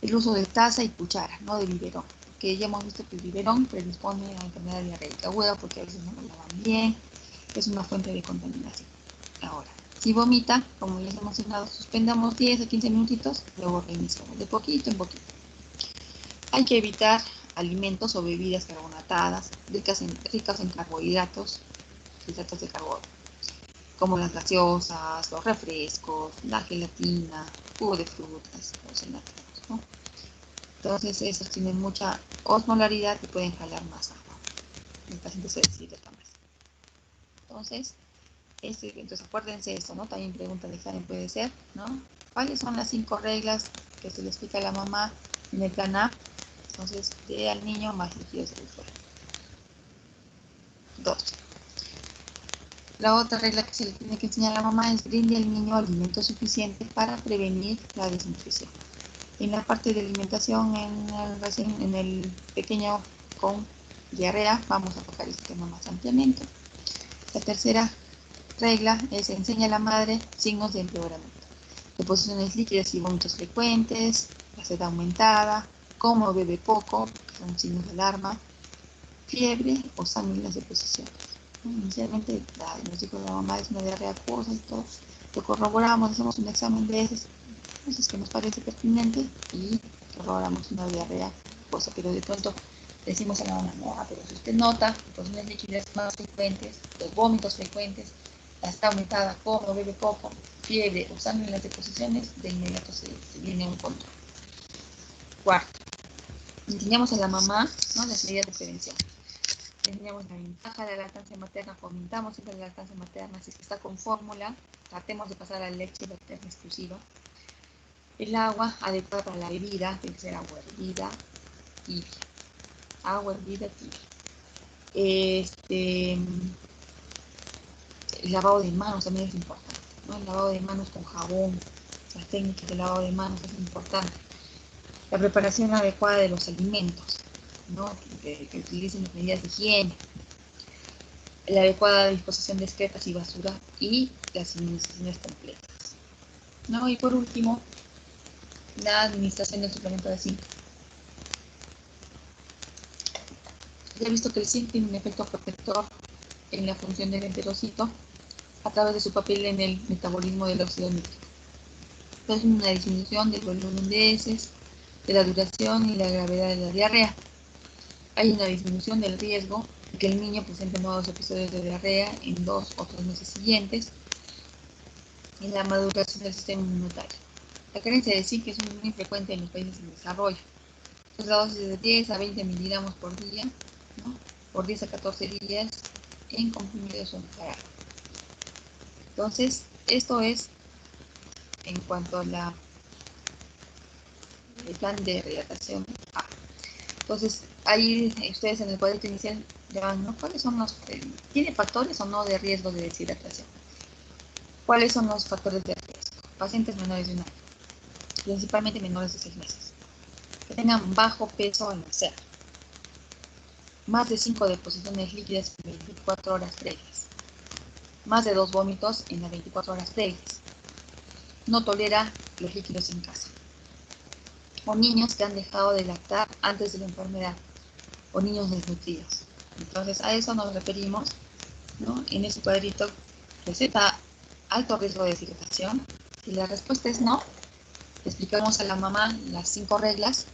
el uso de taza y cuchara, no de biberón, porque ya hemos visto que el biberón predispone a enfermedad diarreica aguda porque a veces no lo lavan bien, es una fuente de contaminación. Ahora, si vomita, como les hemos mencionado, suspendamos 10 a 15 minutitos, luego reiniciamos de poquito en poquito. Hay que evitar alimentos o bebidas carbonatadas, ricas en carbohidratos de carbono, como las gaseosas, los refrescos, la gelatina, jugo de frutas, los enlatados, ¿no? Entonces, estos tienen mucha osmolaridad y pueden jalar más agua. El paciente se deshidrata más. Entonces acuérdense esto, ¿no? También pregunta de examen puede ser, ¿no? ¿Cuáles son las 5 reglas que se le explica a la mamá en el plan A? Entonces, dé al niño más líquidos del suelo. 2. La otra regla que se le tiene que enseñar a la mamá es brinde al niño alimentos suficientes para prevenir la desnutrición. En la parte de alimentación, en el pequeño con diarrea, vamos a tocar este tema más ampliamente. La tercera regla es enseña a la madre signos de empeoramiento. Deposiciones líquidas y vómitos frecuentes, la sed aumentada, como bebe poco, que son signos de alarma, fiebre o sangre en las deposiciones. Inicialmente nos dijo la mamá es una diarrea acuosa y todo, lo corroboramos, hacemos un examen de heces, entonces que nos parece pertinente y corroboramos una diarrea acuosa, pero de pronto decimos a la mamá, no, pero si usted nota deposiciones líquidas más frecuentes, los vómitos frecuentes, la sed aumentada, como bebe poco, fiebre o sangre en las deposiciones, de inmediato se viene un control. Cuarto, enseñamos a la mamá, ¿no?, las medidas de prevención. Enseñamos la ventaja de la lactancia materna, fomentamos siempre la lactancia materna, si es que está con fórmula, tratemos de pasar a la leche materna exclusiva. El agua adecuada para la bebida, tiene que ser agua hervida, tibia. Agua hervida, tibia. El lavado de manos también es importante, ¿no? El lavado de manos con jabón, las técnicas de lavado de manos es importante. La preparación adecuada de los alimentos, ¿no? Que utilicen las medidas de higiene, la adecuada disposición de excretas y basura y las inmunizaciones completas, ¿no? Y por último, la administración del suplemento de zinc. Se ha visto que el zinc tiene un efecto protector en la función del enterocito a través de su papel en el metabolismo del óxido nítrico. Entonces, una disminución del volumen de heces, de la duración y la gravedad de la diarrea. Hay una disminución del riesgo de que el niño presente nuevos episodios de diarrea en 2 o 3 meses siguientes en la maduración del sistema inmunitario. La carencia de zinc es muy frecuente en los países en desarrollo. Pues la dosis de 10 a 20 miligramos por día, ¿no? Por 10 a 14 días en comprimidos o en jarabe. Entonces, esto es en cuanto a el plan de rehidratación A. Entonces, ahí ustedes en el cuadrito inicial ya ¿no? ¿Cuáles son los, tiene factores o no de riesgo de deshidratación? ¿Cuáles son los factores de riesgo? Pacientes menores de un año, principalmente menores de 6 meses, que tengan bajo peso al nacer, más de 5 deposiciones líquidas en 24 horas previas, más de 2 vómitos en las 24 horas previas, no tolera los líquidos en casa, o niños que han dejado de lactar antes de la enfermedad, o niños desnutridos. Entonces a eso nos referimos, ¿no? En ese cuadrito, receta alto riesgo de deshidratación. Si la respuesta es no, le explicamos a la mamá las 5 reglas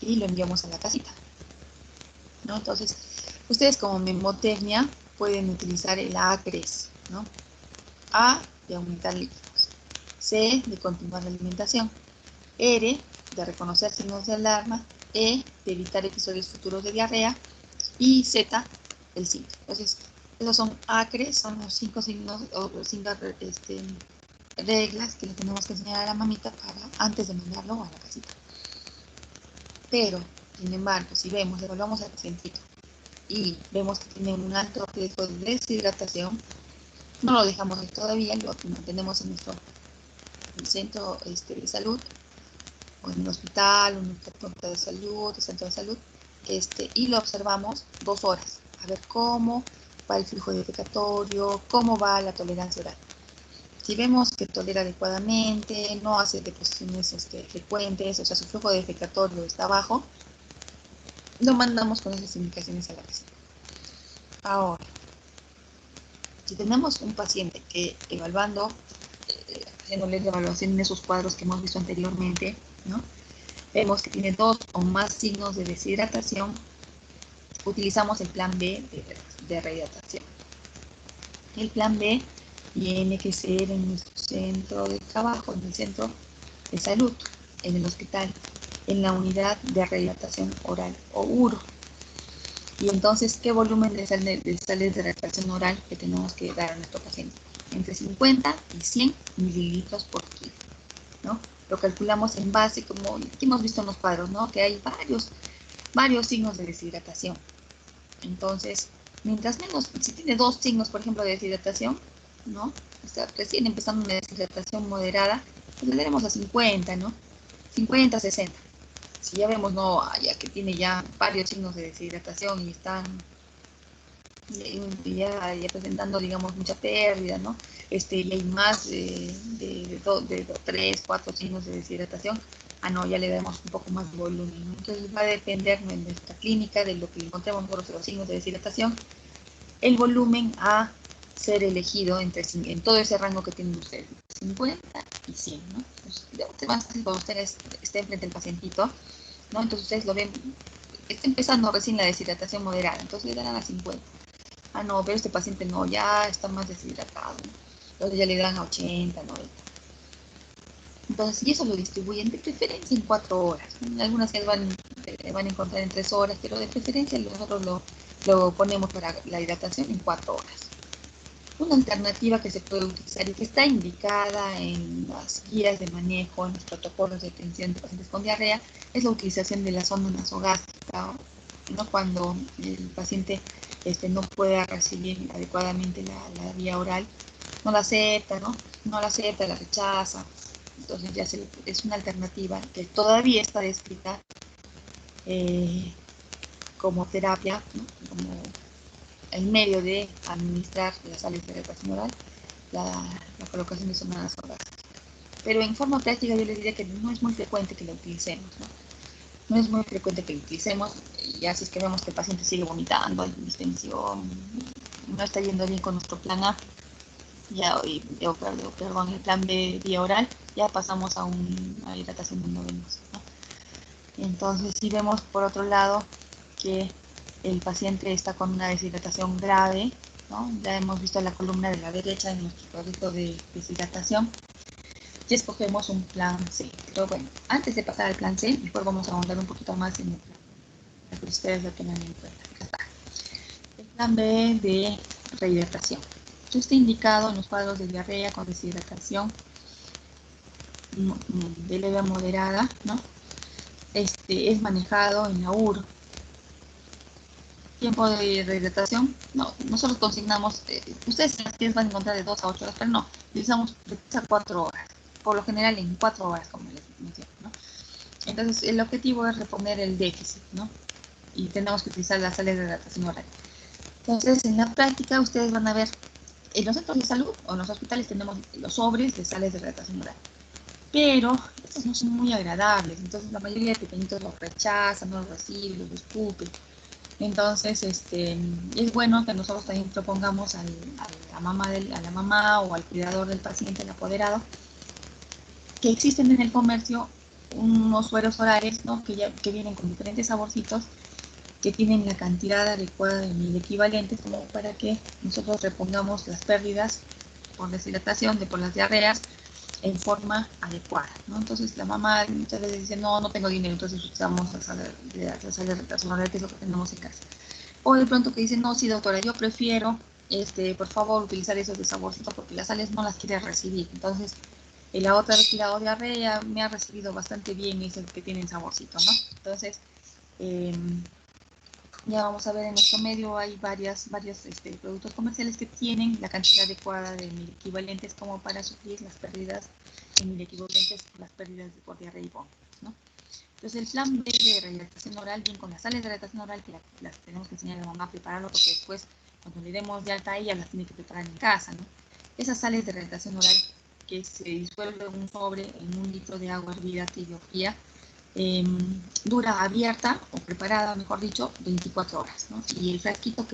y lo enviamos a la casita, ¿no? Entonces, ustedes como memotecnia pueden utilizar el ACRES, ¿no? A, de aumentar líquidos. C, de continuar la alimentación. R, de reconocer signos de alarma. E, de evitar episodios futuros de diarrea. Y Z, el 5. Entonces, esos son ACRES, son los 5 signos o 5 reglas que le tenemos que enseñar a la mamita para antes de mandarlo a la casita. Pero, sin embargo, si vemos, evaluamos al pacientito y vemos que tiene un alto riesgo de deshidratación, no lo dejamos ahí todavía, lo mantenemos en nuestro centro de salud, o en un hospital, o en un punto de salud, centro de salud, y lo observamos 2 horas, a ver cómo va el flujo defecatorio, cómo va la tolerancia oral. Si vemos que tolera adecuadamente, no hace deposiciones frecuentes, o sea, su flujo defecatorio está bajo, lo mandamos con esas indicaciones a la casita. Ahora, si tenemos un paciente que evaluando, haciéndole la evaluación en esos cuadros que hemos visto anteriormente, ¿no? Vemos que tiene 2 o más signos de deshidratación, utilizamos el plan B de rehidratación. El plan B tiene que ser en nuestro centro de trabajo, en el centro de salud, en el hospital, en la unidad de rehidratación oral o URO. Y entonces, ¿qué volumen de sales de rehidratación oral que tenemos que dar a nuestro paciente? Entre 50 y 100 mililitros por kilo, ¿no? Lo calculamos en base, como hemos visto en los cuadros, ¿no? Que hay varios signos de deshidratación. Entonces, mientras menos, si tiene 2 signos, por ejemplo, de deshidratación, ¿no? Está recién empezando una deshidratación moderada, pues le daremos a 50, ¿no? 50, 60. Si ya vemos, no, ya que tiene ya varios signos de deshidratación y están ya presentando, digamos, mucha pérdida, ¿no? Y hay más de 3, 4 signos de deshidratación, no, ya le damos un poco más de volumen, ¿no? Entonces va a depender de nuestra clínica, de lo que encontremos por los signos de deshidratación, el volumen a ser elegido en todo ese rango que tienen ustedes, 50 y 100, ¿no? Entonces, más fácil cuando ustedes estén frente al pacientito, ¿no? Entonces ustedes lo ven, está empezando recién la deshidratación moderada, entonces le darán a 50. No, pero este paciente no, ya está más deshidratado, ¿no? Entonces ya le dan a 80, 90. Entonces, y eso lo distribuyen de preferencia en 4 horas. Algunas que van a encontrar en 3 horas, pero de preferencia nosotros lo ponemos para la hidratación en 4 horas. Una alternativa que se puede utilizar y que está indicada en las guías de manejo, en los protocolos de atención de pacientes con diarrea, es la utilización de la sonda nasogástrica, ¿no? Cuando el paciente no pueda recibir adecuadamente la vía oral, no la acepta, ¿no? No la acepta, la rechaza. Entonces ya es una alternativa que todavía está descrita como terapia, ¿no? Como el medio de administrar las sales de hidratación oral, la colocación de sonda nasogástrica. Pero en forma práctica yo les diría que no es muy frecuente que la utilicemos, ¿no? No es muy frecuente que la utilicemos, ya si es que vemos que el paciente sigue vomitando, hay distensión, no está yendo bien con nuestro plan A, ya, perdón, el plan B vía oral, ya pasamos a una hidratación de endovenos, ¿no? Entonces, si vemos por otro lado que el paciente está con una deshidratación grave, ¿no? Ya hemos visto la columna de la derecha en nuestro cuadrito de deshidratación, y escogemos un plan C. Pero bueno, antes de pasar al plan C, mejor vamos a ahondar un poquito más en el plan, para que ustedes lo tengan en cuenta. Acá está. El plan B de rehidratación. Esto está indicado en los cuadros de diarrea con deshidratación de leve a moderada, ¿no? Es manejado en la UR. Tiempo de rehidratación, no, nosotros consignamos, ustedes en las que van a encontrar de 2 a 8 horas, pero no, utilizamos de 3 a 4 horas, por lo general en 4 horas, como les menciono, ¿no? Entonces, el objetivo es reponer el déficit, ¿no? Y tenemos que utilizar las sales de hidratación oral. Entonces, en la práctica, ustedes van a ver, en los centros de salud o en los hospitales tenemos los sobres de sales de hidratación oral, pero estos no son muy agradables, entonces la mayoría de pequeñitos los rechazan, no los reciben, los escupen. Entonces, es bueno que nosotros también propongamos a la mamá o al cuidador del paciente, el apoderado, que existen en el comercio unos sueros orales, ¿no? que vienen con diferentes saborcitos, que tienen la cantidad adecuada de mil equivalentes, como para que nosotros repongamos las pérdidas por deshidratación, por las diarreas, en forma adecuada, ¿no? Entonces la mamá muchas veces dice, no tengo dinero, entonces usamos la sal de hidratación oral, que es lo que tenemos en casa. O de pronto que dice, no, sí doctora, yo prefiero, por favor, utilizar esos de saborcito porque las sales no las quiere recibir. Entonces, la otra vez que la diarrea me ha recibido bastante bien esos que tienen saborcito, ¿no? Entonces, ya vamos a ver en nuestro medio hay varios productos comerciales que tienen la cantidad adecuada de mil equivalentes como para suplir las pérdidas en mil equivalentes, las pérdidas por diarrea y vómitos, ¿no? Entonces el plan B de rehidratación oral, bien con las sales de hidratación oral, que las tenemos que enseñar a la mamá a prepararlo, porque después cuando le demos de alta a ella las tiene que preparar en casa, ¿no? Esas sales de hidratación oral que se disuelve en un sobre en 1 litro de agua hervida tibia o fría, dura abierta o preparada, mejor dicho, 24 horas, ¿no? Y el frasquito,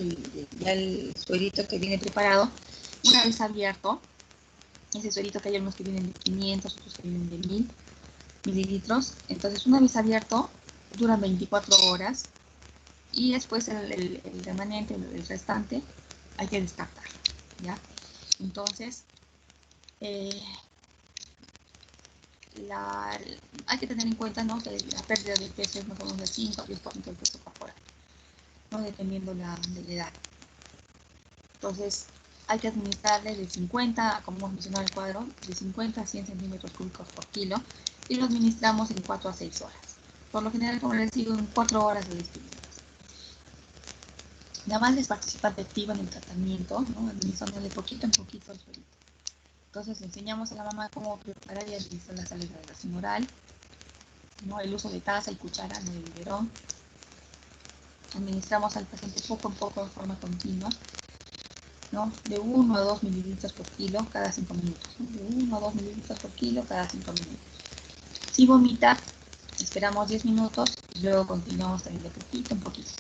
ya el suerito que viene preparado, una vez abierto, ese suerito que hay unos que vienen de 500, otros que vienen de 1000 mililitros, entonces una vez abierto, dura 24 horas y después el remanente, el restante, hay que descartarlo, ¿ya? Entonces, hay que tener en cuenta, ¿no?, que la pérdida de peso es más o menos del 5 a 10% del peso corporal, ¿no?, dependiendo de la edad. Entonces, hay que administrarle de 50, como hemos mencionado en el cuadro, de 50 a 100 centímetros cúbicos por kilo, y lo administramos en 4 a 6 horas. Por lo general, como les digo, en 4 horas de 10 minutos. La madre es participante activa en el tratamiento, ¿no?, administrándole poquito en poquito al suelito. Entonces, enseñamos a la mamá cómo preparar y administrar la sal de hidratación oral, ¿no?, el uso de taza y cuchara, no de biberón. Administramos al paciente poco en poco de forma continua, ¿no?, de 1 a 2 mililitros por kilo cada 5 minutos, ¿no?, de 1 a 2 mililitros por kilo cada 5 minutos. Si vomita, esperamos 10 minutos y luego continuamos también de poquito en poquito.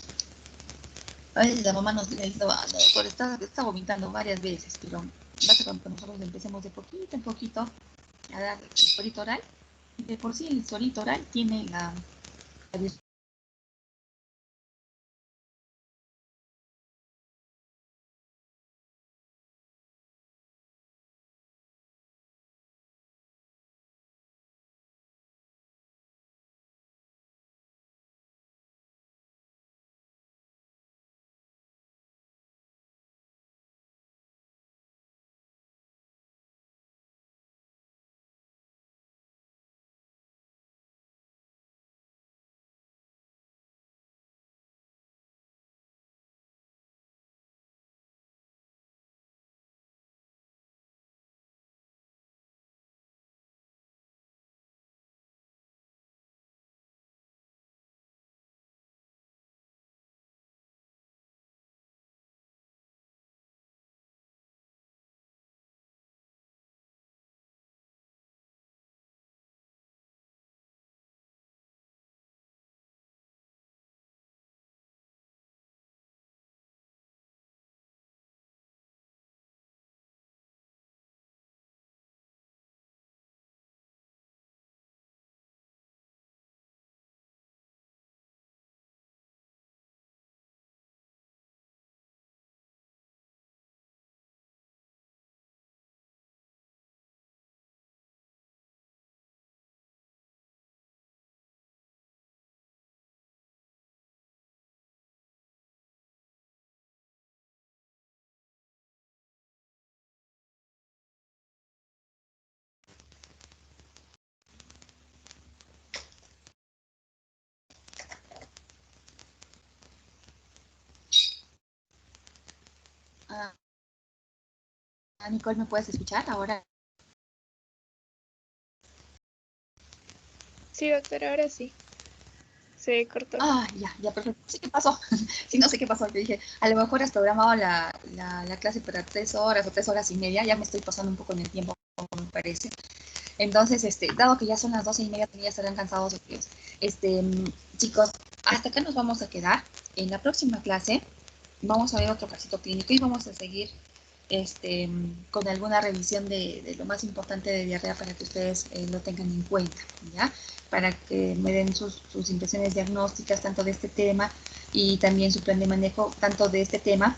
A veces la mamá nos dice, doctor, está vomitando varias veces, pero basta con que nosotros empecemos de poquito en poquito a dar el suerito oral, y de por sí el suerito oral tiene la Nicole, ¿me puedes escuchar ahora? Sí, doctora, ahora sí. Se cortó. Ya, perfecto. No sé qué pasó. Sí, no sé qué pasó. Yo dije, a lo mejor has programado la clase para 3 horas o 3 horas y media. Ya me estoy pasando un poco en el tiempo, como me parece. Entonces, dado que ya son las 12:30, ya estarán cansados ustedes. Chicos, hasta acá nos vamos a quedar. En la próxima clase vamos a ver otro casito clínico y vamos a seguir con alguna revisión de lo más importante de diarrea para que ustedes lo tengan en cuenta, ¿ya? Para que me den sus impresiones diagnósticas tanto de este tema y también su plan de manejo tanto de este tema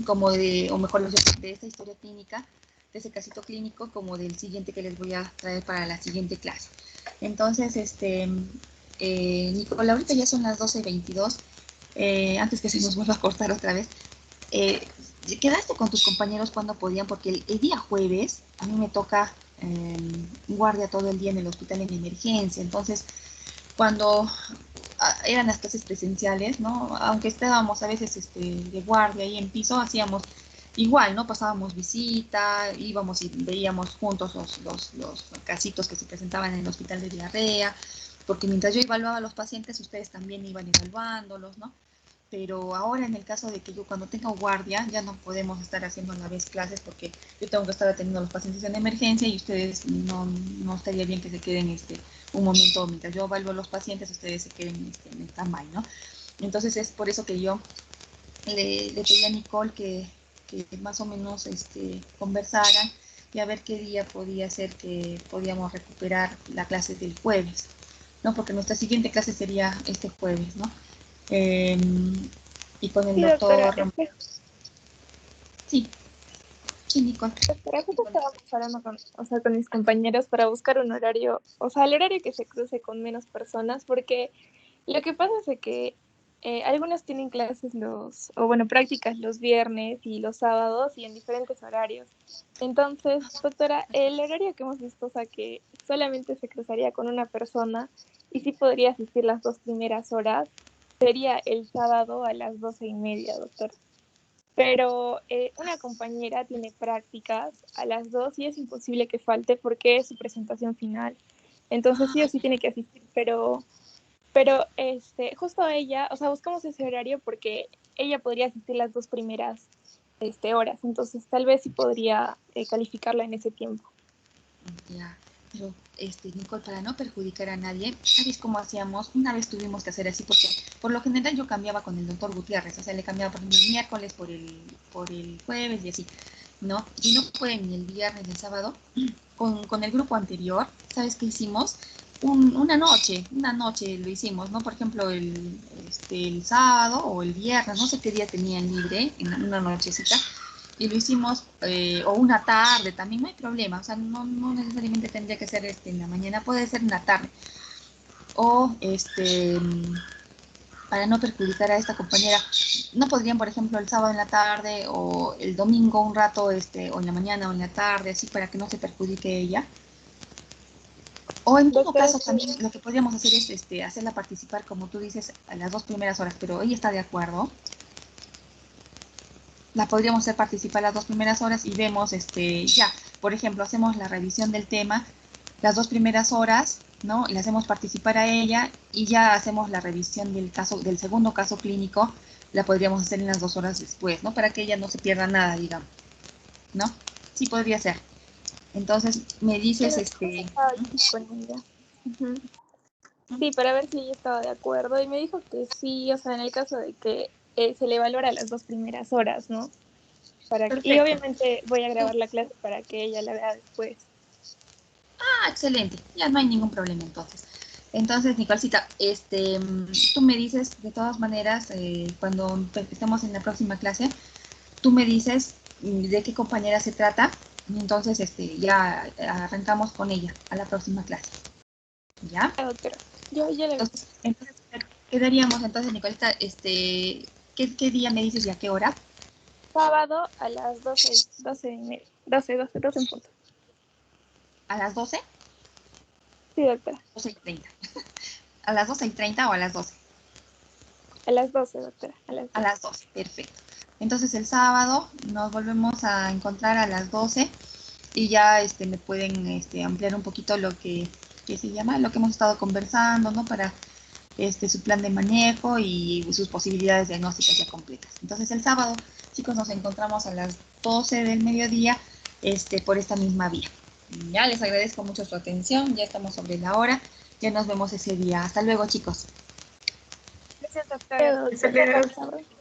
como o mejor dicho, de esta historia clínica, de ese casito clínico, como del siguiente que les voy a traer para la siguiente clase. Entonces, Nicola, ahorita ya son las 12:22, antes que se nos vuelva a cortar otra vez, quedaste con tus compañeros cuando podían, porque el día jueves a mí me toca guardia todo el día en el hospital en emergencia, entonces cuando eran las clases presenciales, ¿no? Aunque estábamos a veces de guardia ahí en piso, hacíamos igual, ¿no? Pasábamos visita, íbamos y veíamos juntos los casitos que se presentaban en el hospital de diarrea, porque mientras yo evaluaba a los pacientes, ustedes también iban evaluándolos, ¿no? Pero ahora en el caso de que yo cuando tenga guardia ya no podemos estar haciendo a la vez clases porque yo tengo que estar atendiendo a los pacientes en emergencia y ustedes no estaría bien que se queden un momento mientras yo evalúo a los pacientes, ustedes se queden en stand-by, ¿no? Entonces es por eso que yo le pedí a Nicole que más o menos conversaran y a ver qué día podía ser que podíamos recuperar la clase del jueves, ¿no? Porque nuestra siguiente clase sería este jueves, ¿no? Y con el Sí, doctora, doctor... Sí, sí, Nicole. doctora, justo estábamos hablando con mis compañeros para buscar un horario, o sea, el horario que se cruce con menos personas, porque lo que pasa es de que algunos tienen clases prácticas los viernes y los sábados y en diferentes horarios. Entonces, doctora, el horario que hemos visto, o sea, que solamente se cruzaría con una persona y sí podría asistir las 2 primeras horas, sería el sábado a las 12:30, doctora. Pero una compañera tiene prácticas a las 2 y es imposible que falte porque es su presentación final. Entonces sí o sí tiene que asistir, pero justo a ella, o sea, buscamos ese horario porque ella podría asistir las 2 primeras horas, entonces tal vez sí podría calificarla en ese tiempo. Ya, pero Nicole, para no perjudicar a nadie, ¿sabes cómo hacíamos? Una vez tuvimos que hacer así porque por lo general yo cambiaba con el doctor Gutiérrez, o sea, le cambiaba por ejemplo el miércoles por el jueves y así, ¿no? Y no fue ni el viernes ni el sábado, con el grupo anterior, ¿sabes qué hicimos? Una noche lo hicimos, ¿no? Por ejemplo, el sábado o el viernes, no sé qué día tenían libre, en una nochecita, y lo hicimos, o una tarde también, no hay problema, o sea, no necesariamente tendría que ser en la mañana, puede ser en la tarde. O para no perjudicar a esta compañera, no podrían, por ejemplo, el sábado en la tarde o el domingo un rato, o en la mañana o en la tarde, así para que no se perjudique ella. O en todo Doctora, caso también lo que podríamos hacer es hacerla participar, como tú dices, a las 2 primeras horas, pero ella está de acuerdo. La podríamos hacer participar las 2 primeras horas y vemos, ya, por ejemplo, hacemos la revisión del tema, las 2 primeras horas, ¿no? Le hacemos participar a ella y ya hacemos la revisión del segundo caso clínico, la podríamos hacer en las 2 horas después, ¿no? Para que ella no se pierda nada, digamos, ¿no? Sí podría ser. Entonces, me dices, estaba disponible. Ujú. Sí, para ver si ella estaba de acuerdo y me dijo que sí, o sea, en el caso de que se le valora las 2 primeras horas, ¿no? Y perfecto. obviamente voy a grabar la clase para que ella la vea después. Excelente, ya no hay ningún problema entonces. Entonces, Nicolcita, tú me dices de todas maneras, cuando estemos en la próxima clase, tú me dices de qué compañera se trata, y entonces ya arrancamos con ella a la próxima clase. ¿Ya? Ah, doctora, yo ya la veo. Entonces, quedaríamos entonces, Nicolita, ¿qué día me dices y a qué hora? Sábado a las 12:30, 12 en punto. ¿A las 12? Sí, doctora, 12:30. ¿A las 12:30 o a las 12? a las 12, doctora, a las A 12. las 12, perfecto. Entonces el sábado nos volvemos a encontrar a las 12 y ya me pueden ampliar un poquito lo que se llama, lo que hemos estado conversando, ¿no? Para su plan de manejo y sus posibilidades diagnósticas ya completas. Entonces el sábado, chicos, nos encontramos a las 12 del mediodía por esta misma vía. Ya les agradezco mucho su atención, ya estamos sobre la hora, ya nos vemos ese día. Hasta luego, chicos. Gracias, doctora. Hasta luego. Hasta luego.